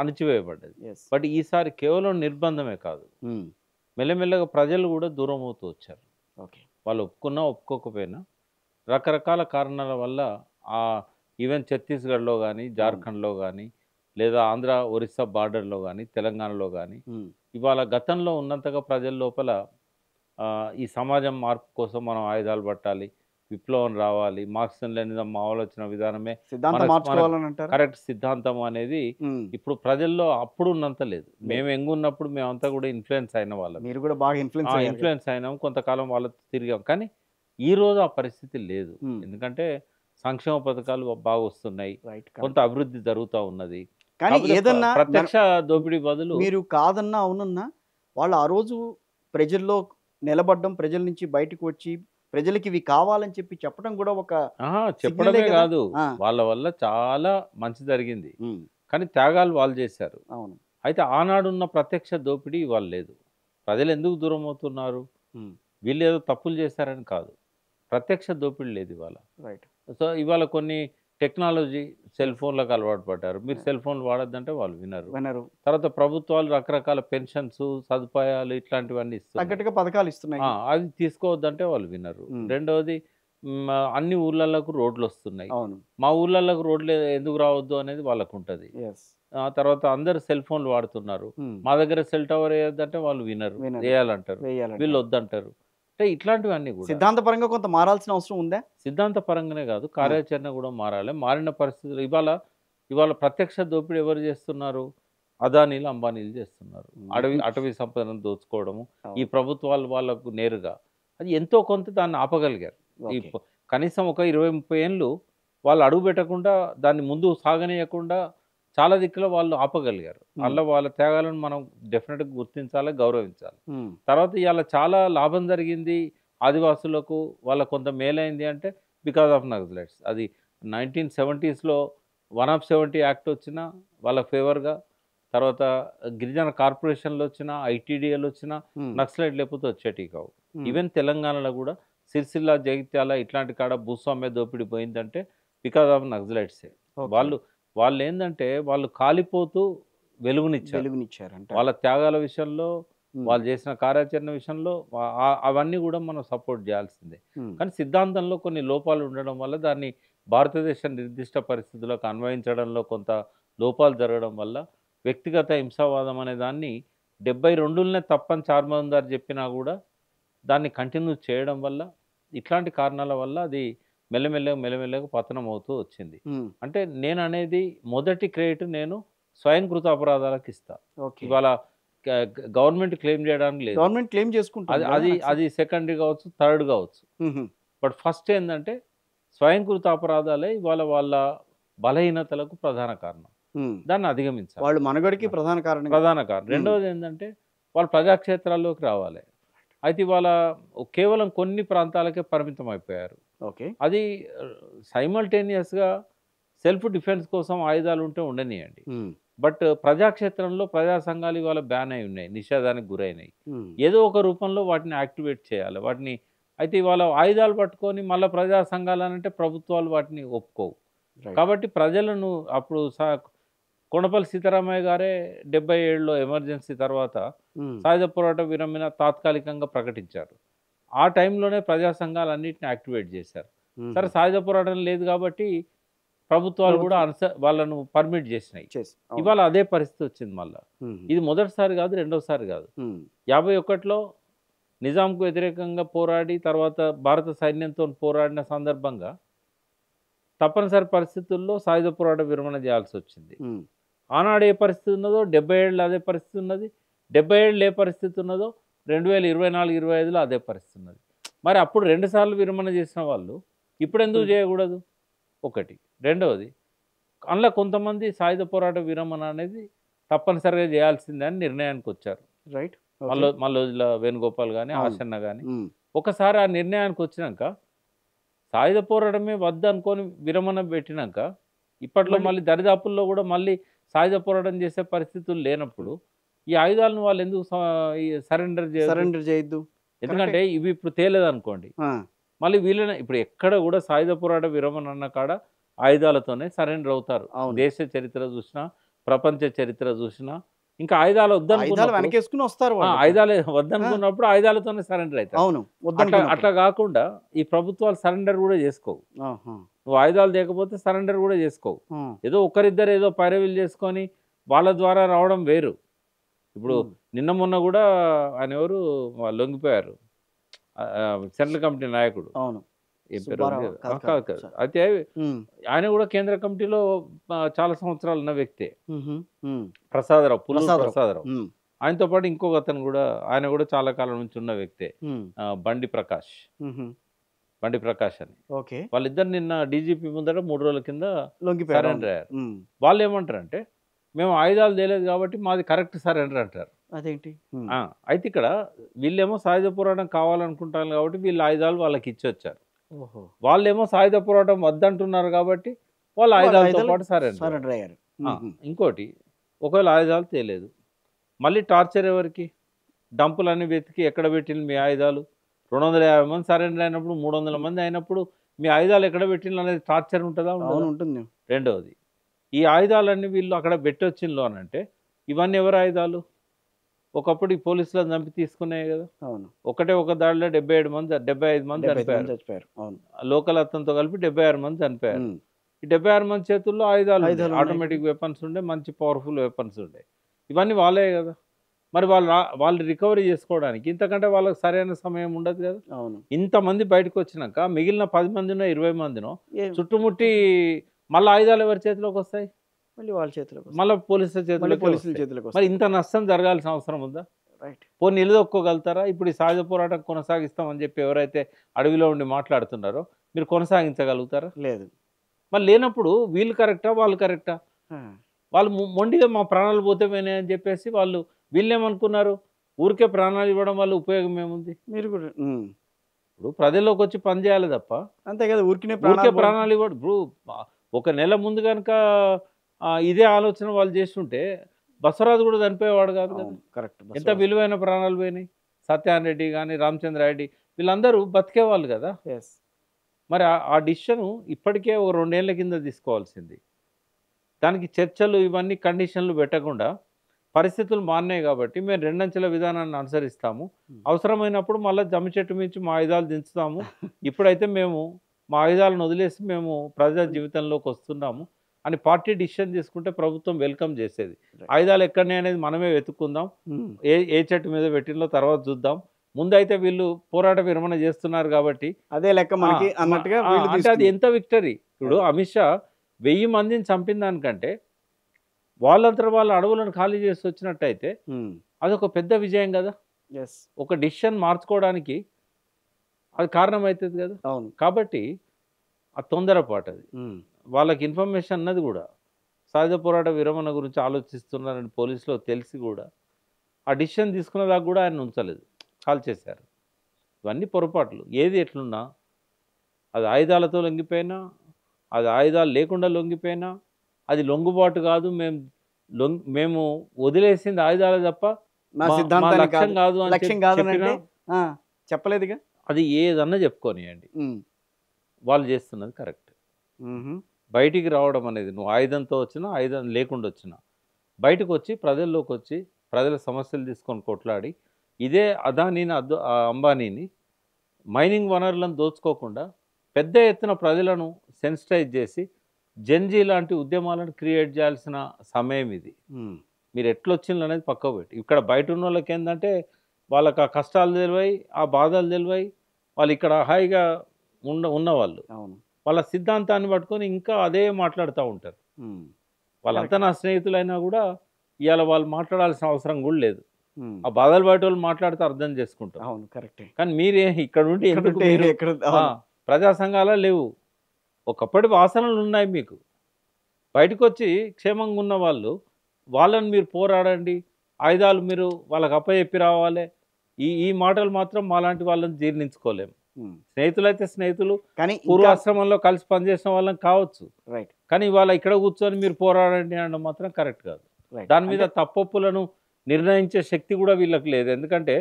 అణచివేయబడ్డది. బట్ ఈసారి కేవలం నిర్బంధమే కాదు, మెల్లమెల్లగా ప్రజలు కూడా దూరం అవుతూ వచ్చారు. వాళ్ళు ఒప్పుకున్నా ఒప్పుకోకపోయినా రకరకాల కారణాల వల్ల ఈవెన్ ఛత్తీస్గఢ్లో కానీ, జార్ఖండ్లో కానీ, లేదా ఆంధ్ర ఒరిస్సా బార్డర్లో కానీ, తెలంగాణలో కానీ ఇవాళ గతంలో ఉన్నంతగా ప్రజల లోపల ఈ సమాజం మార్పు కోసం మనం ఆయుధాలు పట్టాలి, విప్లవం రావాలి, మార్క్సిజం లెనినిజం మా ఆలోచన విధానమే కరెక్ట్ సిద్ధాంతం అనేది ఇప్పుడు ప్రజల్లో అప్పుడు ఉన్నంత లేదు. మేము ఎంగున్నప్పుడు మేమంతా కూడా ఇన్ఫ్లుయెన్స్ అయిన వాళ్ళం. మీరు కూడా బాగా ఇన్ఫ్లుయెన్స్ అయినాం, కొంతకాలం వాళ్ళతో తిరిగాం. కానీ ఈ రోజు ఆ పరిస్థితి లేదు. Hmm. ఎందుకంటే సంక్షేమ పథకాలు బాగా వస్తున్నాయి, రైట్. కొంత అభివృద్ధి జరుగుతూ ఉన్నది. కానీ కాకపోతే ఏదన్నా ప్రత్యక్ష దోపిడీ బదులు మీరు కాదన్నా అవునన్నా వాళ్ళు ఆ రోజు ప్రజల్లో నిలబడడం, ప్రజల నుంచి బయటకు వచ్చి ప్రజలకి ఇవి కావాలని చెప్పి చెప్పడం కూడా ఒక సిగ్నలే చెప్పడమే కదా. కాదు, ఆ, వాళ్ళ వల్ల చాలా మంచి జరిగింది. ఉమ్, కానీ త్యాగాలు వాళ్ళు చేశారు. అవును. అయితే ఆనాడున్న ప్రత్యక్ష దోపిడీ ఇవాళ లేదు. ప్రజలు ఎందుకు దూరం అవుతున్నారు? ఉమ్, వీళ్ళు ఏదో తప్పులు చేశారని కాదు, ప్రత్యక్ష దోపిడీ లేదు ఇవాళ. రైట్. సో ఇవాళ కొన్ని టెక్నాలజీ సెల్ ఫోన్లకు అలవాటు పడ్డారు. మీరు సెల్ ఫోన్లు వాడొద్దంటే వాళ్ళు వినరు. వినరు. తర్వాత ప్రభుత్వాలు రకరకాల పెన్షన్స్, సదుపాయాలు ఇట్లాంటివన్నీ ఇస్తున్నాయి. తగ్గట్టుగా పథకాలు ఇస్తున్నాయి. అది తీసుకోవద్దంటే వాళ్ళు వినరు. రెండవది అన్ని ఊర్లలకు రోడ్లు వస్తున్నాయి. అవును. మా ఊర్లలకు రోడ్లు ఎందుకు రావద్దు అనేది వాళ్ళకు ఉంటుంది. ఎస్. తర్వాత అందరు సెల్ ఫోన్లు వాడుతున్నారు. మా దగ్గర సెల్ టవర్ వేయొద్దంటే వాళ్ళు వినరు, వేయాలంటారు. వీళ్ళు వద్దంటారు. అంటే ఇట్లాంటివన్నీ కూడా సిద్ధాంతపరంగా కొంత మారాల్సిన అవసరం ఉందా? సిద్ధాంత పరంగానే కాదు, కార్యాచరణ కూడా మారాలి. మారిన పరిస్థితులు ఇవాళ ప్రత్యక్ష దోపిడీ ఎవరు చేస్తున్నారు? అదానీలు, అంబానీలు చేస్తున్నారు. అటవీ సంపదను దోచుకోవడము ఈ ప్రభుత్వాలు వాళ్ళకు నేరుగా అది ఎంతో కొంత దాన్ని ఆపగలిగారు. ఈ కనీసం ఒక 20-30 ఏళ్ళు వాళ్ళు అడుగు పెట్టకుండా దాన్ని ముందు సాగనీయకుండా చాలా దిక్కులో వాళ్ళు ఆపగలిగారు. అలా వాళ్ళ త్యాగాలను మనం డెఫినెట్గా గుర్తించాలి, గౌరవించాలి. తర్వాత ఇవాళ చాలా లాభం జరిగింది ఆదివాసులకు, వాళ్ళ కొంత మేలైంది అంటే బికాస్ ఆఫ్ నక్సలైట్స్. అది 1970s వన్ ఆఫ్ 70 యాక్ట్ వచ్చిన వాళ్ళ ఫేవర్గా, తర్వాత గిరిజన కార్పొరేషన్లు వచ్చిన, ఐటీడీఏలు వచ్చిన నక్సలైట్ లేకపోతే వచ్చేటివి కావు. ఈవెన్ తెలంగాణలో కూడా సిరిసిల్ల, జగిత్యాల ఇట్లాంటి కాడ భూస్వామ్య దోపిడీ పోయిందంటే బికాస్ ఆఫ్ నక్సలైట్సే. వాళ్ళు ఏంటంటే వాళ్ళు కాలిపోతూ వెలుగునిచ్చారు. వాళ్ళ త్యాగాల విషయంలో, వాళ్ళు చేసిన కార్యాచరణ విషయంలో అవన్నీ కూడా మనం సపోర్ట్ చేయాల్సిందే. కానీ సిద్ధాంతంలో కొన్ని లోపాలు ఉండడం వల్ల దాన్ని భారతదేశ నిర్దిష్ట పరిస్థితులకు అన్వయించడంలో కొంత లోపాలు జరగడం వల్ల వ్యక్తిగత హింసావాదం అనే దాన్ని 72లోనే తప్పని చార్మదార్ చెప్పినా కూడా దాన్ని కంటిన్యూ చేయడం వల్ల, ఇట్లాంటి కారణాల వల్ల అది మెల్లమెల్లగా పతనం అవుతూ వచ్చింది. అంటే నేను అనేది మొదటి క్రెడిట్ నేను స్వయంకృత అపరాధాలకు ఇస్తా. ఇవాళ గవర్నమెంట్ క్లెయిమ్ చేయడానికి లేదు. గవర్నమెంట్ క్లెయిమ్ చేసుకుంటుంది. అది సెకండరీ కావచ్చు, థర్డ్ కావచ్చు. బట్ ఫస్ట్ ఏంటంటే స్వయంకృత అపరాధాలే ఇవాళ వాళ్ళ బలహీనతలకు ప్రధాన కారణం. దాన్ని అధిగమించాలి. వాళ్ళు మనుగడికి ప్రధాన కారణం. రెండవది ఏంటంటే వాళ్ళు ప్రజాక్షేత్రాల్లోకి రావాలి. అయితే ఇవాళ కేవలం కొన్ని ప్రాంతాలకే పరిమితం అయిపోయారు. అది సైమల్టేనియస్గా సెల్ఫ్ డిఫెన్స్ కోసం ఆయుధాలు ఉంటే ఉండనియండి. బట్ ప్రజాక్షేత్రంలో ప్రజా సంఘాలు ఇవాళ బ్యాన్ అయి ఉన్నాయి, నిషేధానికి గురైనాయి. ఏదో ఒక రూపంలో వాటిని యాక్టివేట్ చేయాలి వాటిని. అయితే ఇవాళ ఆయుధాలు పట్టుకొని మళ్ళీ ప్రజా సంఘాలు అంటే ప్రభుత్వాలు వాటిని ఒప్పుకోవు. కాబట్టి ప్రజలను అప్పుడు కొండపల్లి సీతారామయ్య గారే 77లో ఎమర్జెన్సీ తర్వాత సాయుధ పోరాట విరమణ తాత్కాలికంగా ప్రకటించారు. ఆ టైంలోనే ప్రజా సంఘాలన్నింటినీ యాక్టివేట్ చేశారు. సరే, సాయుధ పోరాటం లేదు కాబట్టి ప్రభుత్వాలు కూడా వాళ్ళను పర్మిట్ చేసినాయి. ఇవాళ అదే పరిస్థితి వచ్చింది మళ్ళా. ఇది మొదటిసారి కాదు, రెండోసారి కాదు. 51లో నిజాంకు వ్యతిరేకంగా పోరాడి తర్వాత భారత సైన్యంతో పోరాడిన సందర్భంగా తప్పనిసరి పరిస్థితుల్లో సాయుధ పోరాట విరమణ చేయాల్సి వచ్చింది. ఆనాడు ఏ పరిస్థితి ఉన్నదో 77లో అదే పరిస్థితి ఉన్నది, 77లో ఏ పరిస్థితి ఉన్నదో 2024-25లో అదే పరిస్థితి ఉన్నది. మరి అప్పుడు 2 సార్లు విరమణ చేసిన వాళ్ళు ఇప్పుడు ఎందుకు చేయకూడదు? ఒకటి. రెండవది, అందులో కొంతమంది సాయుధ పోరాట విరమణ అనేది తప్పనిసరిగా చేయాల్సిందే అని నిర్ణయానికి వచ్చారు. రైట్. మల్లోజుల వేణుగోపాల్ కానీ, ఆశన్న కానీ ఒకసారి ఆ నిర్ణయానికి వచ్చినాక సాయుధ పోరాటమే వద్దు అనుకొని విరమణ పెట్టినాక ఇప్పట్లో మళ్ళీ దరిదాపుల్లో కూడా మళ్ళీ సాయుధ పోరాటం చేసే పరిస్థితులు లేనప్పుడు ఈ ఆయుధాలను వాళ్ళు ఎందుకు సరెండర్ చేయొద్దు? ఎందుకంటే ఇవి ఇప్పుడు తేలేదు అనుకోండి, మళ్ళీ వీళ్ళని ఇప్పుడు ఎక్కడ కూడా సాయుధ పోరాట విరమణ అన్న కాడ ఆయుధాలతోనే సరెండర్ అవుతారు. దేశ చరిత్ర చూసినా, ప్రపంచ చరిత్ర చూసినా, ఇంకా ఆయుధాలు వద్దనుకున్నప్పుడు ఆయుధాలు వద్దనుకున్నప్పుడు ఆయుధాలతోనే సరెండర్ అవుతారు. అట్లా కాకుండా ఈ ప్రభుత్వాలు సరెండర్ కూడా చేసుకోవు. నువ్వు ఆయుధాలు లేకపోతే సరెండర్ కూడా చేసుకోవు. ఏదో ఒకరిద్దరు ఏదో పైరవీలు చేసుకొని వాళ్ళ ద్వారా రావడం వేరు. ఇప్పుడు నిన్న మొన్న కూడా ఆయన ఎవరు లొంగిపోయారు, సెంట్రల్ కమిటీ నాయకుడు, ఏం పేరు, అయితే ఆయన కూడా కేంద్ర కమిటీలో చాలా సంవత్సరాలు ఉన్న వ్యక్తే, ప్రసాదరావు, పుల్లూరు ప్రసాదరావు. ఆయనతో పాటు ఇంకొక అతను కూడా, ఆయన కూడా చాలా కాలం నుంచి ఉన్న వ్యక్తే, బండి ప్రకాష్. బండి ప్రకాష్ అని. ఓకే. వాళ్ళిద్దరు నిన్న డీజీపీ ముందర 3 రోజుల కింద లొంగిపోయారు. సరెండర్ అయ్యారు. వాళ్ళు ఏమంటారంటే మేము ఆయుధాలు తేలేదు కాబట్టి మాది కరెక్ట్ సరెండర్ అంటారు. అదేంటి? అయితే ఇక్కడ వీళ్ళేమో సాయుధ పోరాటం కావాలనుకుంటారు కాబట్టి వీళ్ళ ఆయుధాలు వాళ్ళకి ఇచ్చి వచ్చారు. ఓహో. వాళ్ళేమో సాయుధ పోరాటం వద్దంటున్నారు కాబట్టి వాళ్ళ ఆయుధాలతో పాటు సరెండర్ అయ్యారు. ఇంకోటి, ఒకవేళ ఆయుధాలు తేలేదు, మళ్ళీ టార్చర్ ఎవరికి? డంపులన్నీ వెతికి ఎక్కడ పెట్టింది మీ ఆయుధాలు? 250 మంది సరెండర్ అయినప్పుడు 300 మంది అయినప్పుడు మీ ఆయుధాలు ఎక్కడ పెట్టిండ్రు అనేది టార్చర్ ఉంటుందా? ఉంటుంది. రెండవది, ఈ ఆయుధాలన్నీ వీళ్ళు అక్కడ పెట్టొచ్చిండ్రు అని అంటే ఇవన్నీ ఎవరు ఆయుధాలు? ఒకప్పుడు ఈ పోలీసులను చంపి తీసుకున్నాయి కదా. అవును. ఒక దాడిలో 75 మంది చనిపోయారు. లోకల్ అతనితో కలిపి 76 మంది చనిపోయారు. ఈ 76 మంది చేతుల్లో ఆయుధాలు, ఆటోమేటిక్ వెపన్స్ ఉండే, మంచి పవర్ఫుల్ వెపన్స్ ఉండే. ఇవన్నీ వాళ్ళే కదా. మరి వాళ్ళు రికవరీ చేసుకోవడానికి ఇంతకంటే వాళ్ళకి సరైన సమయం ఉండదు కదా. అవును. ఇంతమంది బయటకు వచ్చినాక మిగిలిన 10 మందినో 20 మందినో చుట్టుముట్టి మళ్ళీ ఆయుధాలు ఎవరి చేతిలోకి వస్తాయి? మళ్ళీ వాళ్ళ చేతిలోకి, మళ్ళీ పోలీసుల చేతిలోకి. మరి ఇంత నష్టం జరగాల్సిన అవసరం ఉందా? పోనీ నిలదొక్కోగలుగుతారా? ఇప్పుడు ఈ సాయుధ పోరాటం కొనసాగిస్తామని చెప్పి ఎవరైతే అడవిలో ఉండి మాట్లాడుతున్నారో మీరు కొనసాగించగలుగుతారా? లేదు. మరి లేనప్పుడు వీళ్ళు కరెక్టా వాళ్ళు కరెక్టా? వాళ్ళు మొండిగా మా ప్రాణాలు పోతే అని చెప్పేసి వీళ్ళేమనుకున్నారు? ఊరికే ప్రాణాలు ఇవ్వడం వల్ల ఉపయోగం ఏముంది? మీరు కూడా ఇప్పుడు ప్రజల్లోకి వచ్చి పని చేయాలి తప్ప అంతే కదా. ఊరికే ప్రాణాలు ఇవ్వడు. ఇప్పుడు ఒక నెల ముందు కనుక ఇదే ఆలోచన వాళ్ళు చేస్తుంటే బసవరాజు కూడా చనిపోయేవాడు కాదు కదా. కరెక్ట్. ఎంత విలువైన ప్రాణాలు పోయినాయి. సత్యాన్ రెడ్డి కానీ రామచంద్ర రెడ్డి వీళ్ళందరూ బతికేవాళ్ళు కదా. మరి ఆ డిసిషన్ ఇప్పటికే ఒక 2 ఏళ్ల కింద తీసుకోవాల్సింది. దానికి చర్చలు ఇవన్నీ కండిషన్లు పెట్టకుండా పరిస్థితులు మారినాయి కాబట్టి మేము 2 అంచెల విధానాన్ని అనుసరిస్తాము. అవసరమైనప్పుడు మళ్ళీ జమ్మి చెట్టు మించి మా ఆయుధాలు దించుతాము. ఇప్పుడైతే మేము మా ఆయుధాలను వదిలేసి మేము ప్రజా జీవితంలోకి వస్తున్నాము అని పార్టీ డిసిషన్ తీసుకుంటే ప్రభుత్వం వెల్కమ్ చేసేది. ఆయుధాలు ఎక్కడనే అనేది మనమే వెతుక్కుందాం. ఏ చెట్టు మీద పెట్టినో తర్వాత చూద్దాం. ముందైతే వీళ్ళు పోరాట విరమణ చేస్తున్నారు కాబట్టి అదే లెక్క మనకి అన్నట్టుగా. అంటే అది ఎంత విక్టరీ. ఇప్పుడు అమిత్ షా 1000 మందిని చంపిన దానికంటే వాళ్ళంతా వాళ్ళ అడవులను ఖాళీ చేసి వచ్చినట్టయితే అదొక పెద్ద విజయం కదా. ఒక డిసిషన్ మార్చుకోవడానికి అది కారణం అవుతుంది కదా. కాబట్టి ఆ తొందరపాటు అది. వాళ్ళకి ఇన్ఫర్మేషన్ అన్నది కూడా సాయుధ పోరాట విరమణ గురించి ఆలోచిస్తున్నారని పోలీసులో తెలిసి కూడా ఆ డిసిషన్ తీసుకున్న దాకా కూడా ఆయన ఉంచలేదు, కాల్ చేశారు. ఇవన్నీ పొరపాట్లు. ఏది ఎట్లున్నా అది ఆయుధాలతో లొంగిపోయినా, అది ఆయుధాలు లేకుండా లొంగిపోయినా అది లొంగుబాటు కాదు. మేము వదిలేసింది ఆయుధాలు తప్ప లక్ష్యం కాదు అని చెప్పలేదుగా. అది ఏదన్నా చెప్పుకోనియండి, వాళ్ళు చేస్తున్నది కరెక్ట్. బయటికి రావడం అనేది, నువ్వు ఆయుధంతో వచ్చినా ఆయుధం లేకుండా వచ్చినా బయటకు వచ్చి ప్రజల్లోకి వచ్చి ప్రజల సమస్యలు తీసుకొని కొట్లాడి ఇదే అదానీని అంబానీని మైనింగ్ వనరులను దోచుకోకుండా పెద్ద ఎత్తున ప్రజలను సెన్సిటైజ్ చేసి జెన్జీ లాంటి ఉద్యమాలను క్రియేట్ చేయాల్సిన సమయం ఇది. మీరు ఎట్లొచ్చిండ్రు అనేది పక్కకు పెట్టి ఇక్కడ బయట ఉన్న వాళ్ళకి ఏంటంటే వాళ్ళకి ఆ కష్టాలు తెలివాయి, ఆ బాధలు తెలివాయి. వాళ్ళు ఇక్కడ హాయిగా ఉన్నవాళ్ళు వాళ్ళ సిద్ధాంతాన్ని పట్టుకొని ఇంకా అదే మాట్లాడుతూ ఉంటారు. వాళ్ళంతా నా స్నేహితులైనా కూడా ఇవాళ వాళ్ళు మాట్లాడాల్సిన అవసరం కూడా లేదు. ఆ బాధలు బయట వాళ్ళు మాట్లాడితే అర్థం చేసుకుంటారు. అవును, కరెక్టే. కానీ మీరే ఇక్కడ ఉండి ప్రజా సంఘాలు లేవు. ఒకప్పటి వాసనలు ఉన్నాయి మీకు. బయటకు వచ్చి క్షేమంగా ఉన్న వాళ్ళని మీరు పోరాడండి, ఆయుధాలు మీరు వాళ్ళకి అప్పచెప్పి రావాలి. ఈ మాటలు మాత్రం మాలాంటి వాళ్ళని జీర్ణించుకోలేము. స్నేహితులైతే స్నేహితులు, కానీ పూర్వాశ్రమంలో కలిసి పనిచేసిన వాళ్ళని కావచ్చు. కానీ ఇవాళ ఇక్కడ కూర్చొని మీరు పోరాడండి అనడం మాత్రం కరెక్ట్ కాదు. దాని మీద తప్పొప్పులను నిర్ణయించే శక్తి కూడా వీళ్ళకి లేదు. ఎందుకంటే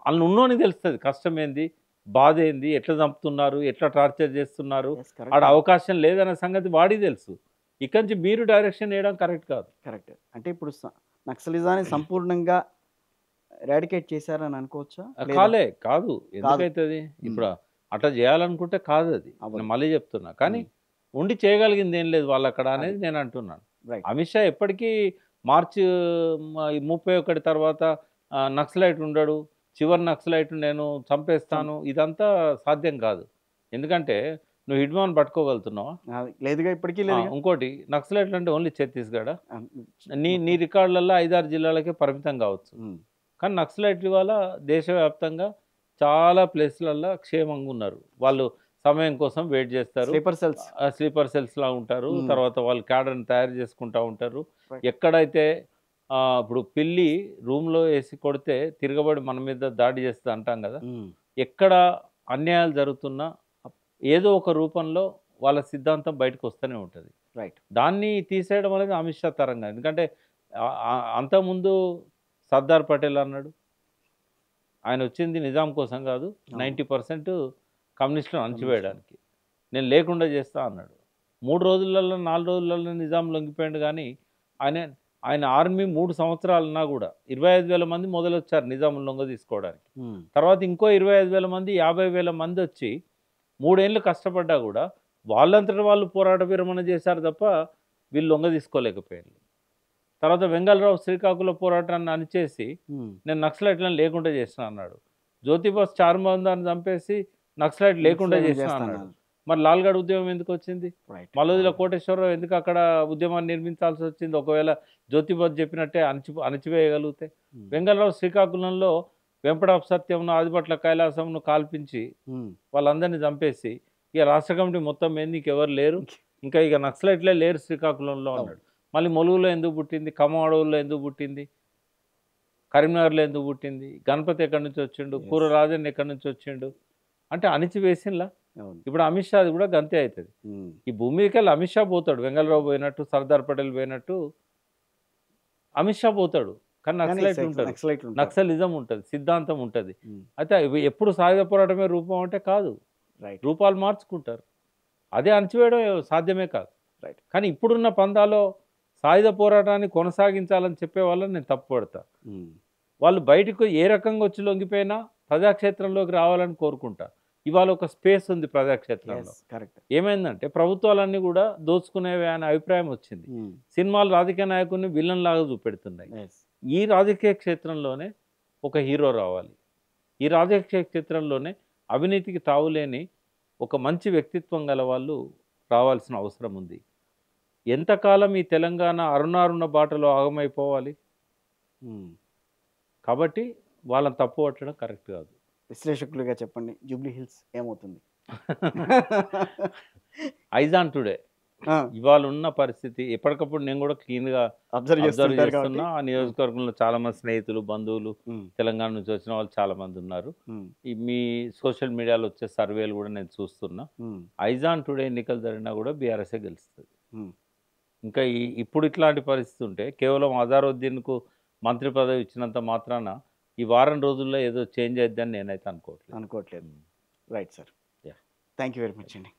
వాళ్ళని ఉన్నోని తెలుస్తుంది కష్టం ఏంది, బాధ ఏంది, ఎట్లా చంపుతున్నారు, ఎట్లా టార్చర్ చేస్తున్నారు, ఆడ అవకాశం లేదన్న సంగతి వాడికి తెలుసు. ఇక్కడి నుంచి మీరు డైరెక్షన్ వేయడం కరెక్ట్ కాదు. కరెక్ట్. అంటే ఇప్పుడు నక్సలిజాన్ని సంపూర్ణంగా రాడికేట్ చేశారని అనుకోవచ్చా? కాదు. ఎందుకైతుంది? ఇప్పుడు అట్లా చేయాలనుకుంటే కాదు, అది మళ్ళీ చెప్తున్నా. కానీ ఉండి చేయగలిగింది ఏం లేదు వాళ్ళు అక్కడ అనేది నేను అంటున్నాను. అమిత్ షా ఎప్పటికీ మార్చి 31 తర్వాత నక్సలైట్ ఉండడు, చివరి నక్సలైట్ నేను చంపేస్తాను, ఇదంతా సాధ్యం కాదు. ఎందుకంటే నువ్వు హిడ్మాన్ పట్టుకోగలుగుతున్నావా? లేదుగా, ఇప్పటికీ లేదు. ఇంకోటి, నక్సలైట్లు అంటే ఓన్లీ ఛత్తీస్గఢ్, నీ రికార్డులలో 5-6 జిల్లాలకే పరిమితం కావచ్చు. కానీ నక్సలైట్ల వల్ల దేశవ్యాప్తంగా చాలా ప్లేస్లలో క్షేమంగా ఉన్నారు. వాళ్ళు సమయం కోసం వెయిట్ చేస్తారు. Sleeper cells. స్లీపర్ సెల్స్‌లా ఉంటారు. హ్మ్. తర్వాత వాళ్ళు క్యాడర్‌ని తయారు చేసుకుంటా ఉంటారు. రైట్. ఎక్కడైతే ఇప్పుడు పిల్లి రూమ్‌లో ఏసి కొడితే తిరగబడి మన మీద దాడి చేస్తది అంటాం కదా! ఎక్కడ అన్యాయాలు జరుగుతున్నా ఏదో ఒక రూపంలో వాళ్ళ సిద్ధాంతం బయటకు వస్తూనే ఉంటది. రైట్. దాన్ని తీసేయడం అనేది అమిత్ షా తరం కాదు. ఎందుకంటే అంతకుముందు సర్దార్ పటేల్ అన్నాడు. ఆయన వచ్చింది నిజాం కోసం కాదు, 90% కమ్యూనిస్టులను అణచివేయడానికి. నేను లేకుండా చేస్తా అన్నాడు. 3 రోజులలో 4 రోజులలో నిజాం లొంగిపోయాడు కానీ ఆయన ఆర్మీ 3 సంవత్సరాలున్నా కూడా 25,000 మంది మొదలొచ్చారు నిజాం లొంగ తీసుకోవడానికి. తర్వాత ఇంకో 25,000 మంది 50,000 మంది వచ్చి 3 ఏళ్ళు కష్టపడ్డా కూడా వాళ్ళంతట వాళ్ళు పోరాట విరమణ చేశారు తప్ప వీళ్ళు లొంగ తీసుకోలేకపోయారు. తర్వాత వెంగళరావు శ్రీకాకుళం పోరాటాన్ని అణిచేసి నేను నక్సలైట్లను లేకుండా చేసిన అన్నాడు. జ్యోతిబాస్ చార్మోహన్ చంపేసి నక్సలైట్ లేకుండా చేసిన అన్నాడు. మరి లాల్గఢ్ ఉద్యమం ఎందుకు వచ్చింది? మలోదిల కోటేశ్వరరావు ఎందుకు అక్కడ ఉద్యమాన్ని నిర్మించాల్సి వచ్చింది? ఒకవేళ జ్యోతిబాస్ చెప్పినట్టే అణచివేయగలిగితే. వెంగళరావు శ్రీకాకుళంలో వెంపటాపు సత్యంను, ఆదిభట్ల కైలాసంను కాల్పించి వాళ్ళందరినీ చంపేసి ఇక రాష్ట్ర కమిటీ మొత్తం మీద నీకెవరు లేరు, ఇంకా ఇక నక్సలైట్లే లేరు శ్రీకాకుళంలో అన్నాడు. మళ్ళీ ములుగులో ఎందుకు పుట్టింది? ఖమ్మం అడవుల్లో ఎందుకు పుట్టింది? కరీంనగర్లో ఎందుకు పుట్టింది? గణపతి ఎక్కడి నుంచి వచ్చిండు? కూర రాజన్ ఎక్కడి నుంచి వచ్చిండు? అంటే అణిచివేసినలా. ఇప్పుడు అమిత్ షా కూడా గంతే అవుతుంది. ఈ భూమి మీదకెళ్ళి అమిత్ షా పోతాడు, వెంగళరావు పోయినట్టు, సర్దార్ పటేల్ పోయినట్టు అమిత్ షా పోతాడు. కానీ నక్సలైట్ ఉంటాడు, నక్సలిజం ఉంటుంది, సిద్ధాంతం ఉంటుంది. అయితే ఎప్పుడు సాయుధ పోరాటమే రూపం అంటే కాదు, రూపాలు మార్చుకుంటారు. అదే అణచివేయడం సాధ్యమే కాదు. కానీ ఇప్పుడున్న పందాలో సాయుధ పోరాటాన్ని కొనసాగించాలని చెప్పే వాళ్ళని నేను తప్పుపడతా. వాళ్ళు బయటకు ఏ రకంగా వచ్చి లొంగిపోయినా ప్రజాక్షేత్రంలోకి రావాలని కోరుకుంటా. ఇవాళ ఒక స్పేస్ ఉంది ప్రజాక్షేత్రంలో. ఏమైందంటే ప్రభుత్వాలన్నీ కూడా దోచుకునేవే అనే అభిప్రాయం వచ్చింది. సినిమాలు రాజకీయ నాయకుడిని విలన్ లాగా చూపెడుతున్నాయి. ఈ రాజకీయ క్షేత్రంలోనే ఒక హీరో రావాలి. ఈ రాజకీయ క్షేత్రంలోనే అవినీతికి తావులేని ఒక మంచి వ్యక్తిత్వం గల వాళ్ళు రావాల్సిన అవసరం ఉంది. ఎంతకాలం ఈ తెలంగాణ అరుణారుణ బాటలో ఆగమైపోవాలి? కాబట్టి వాళ్ళని తప్పు పట్టడం కరెక్ట్ కాదు. విశ్లేషకులుగా చెప్పండి, జూబ్లీ హిల్స్ ఏమవుతుంది? ఐజాన్ టుడే ఇవాళ ఉన్న పరిస్థితి ఎప్పటికప్పుడు నేను కూడా క్లీన్గా అబ్జర్వ్ చేస్తున్నా. ఆ నియోజకవర్గంలో చాలా మంది స్నేహితులు, బంధువులు తెలంగాణ నుంచి వచ్చిన వాళ్ళు చాలా మంది ఉన్నారు. మీ సోషల్ మీడియాలో వచ్చే సర్వేలు కూడా నేను చూస్తున్నా. ఐజాన్ టుడే ఎన్నికలు జరిగినా కూడా బీఆర్ఎస్ఏ గెలుస్తుంది. ఇంకా ఇప్పుడు ఇట్లాంటి పరిస్థితి ఉంటే కేవలం అజారుద్దీన్కు మంత్రి పదవి ఇచ్చినంత మాత్రాన ఈ వారం రోజుల్లో ఏదో చేంజ్ అయిద్దని నేనైతే అనుకోవట్లేదు. Right sir, thank you very much అండి.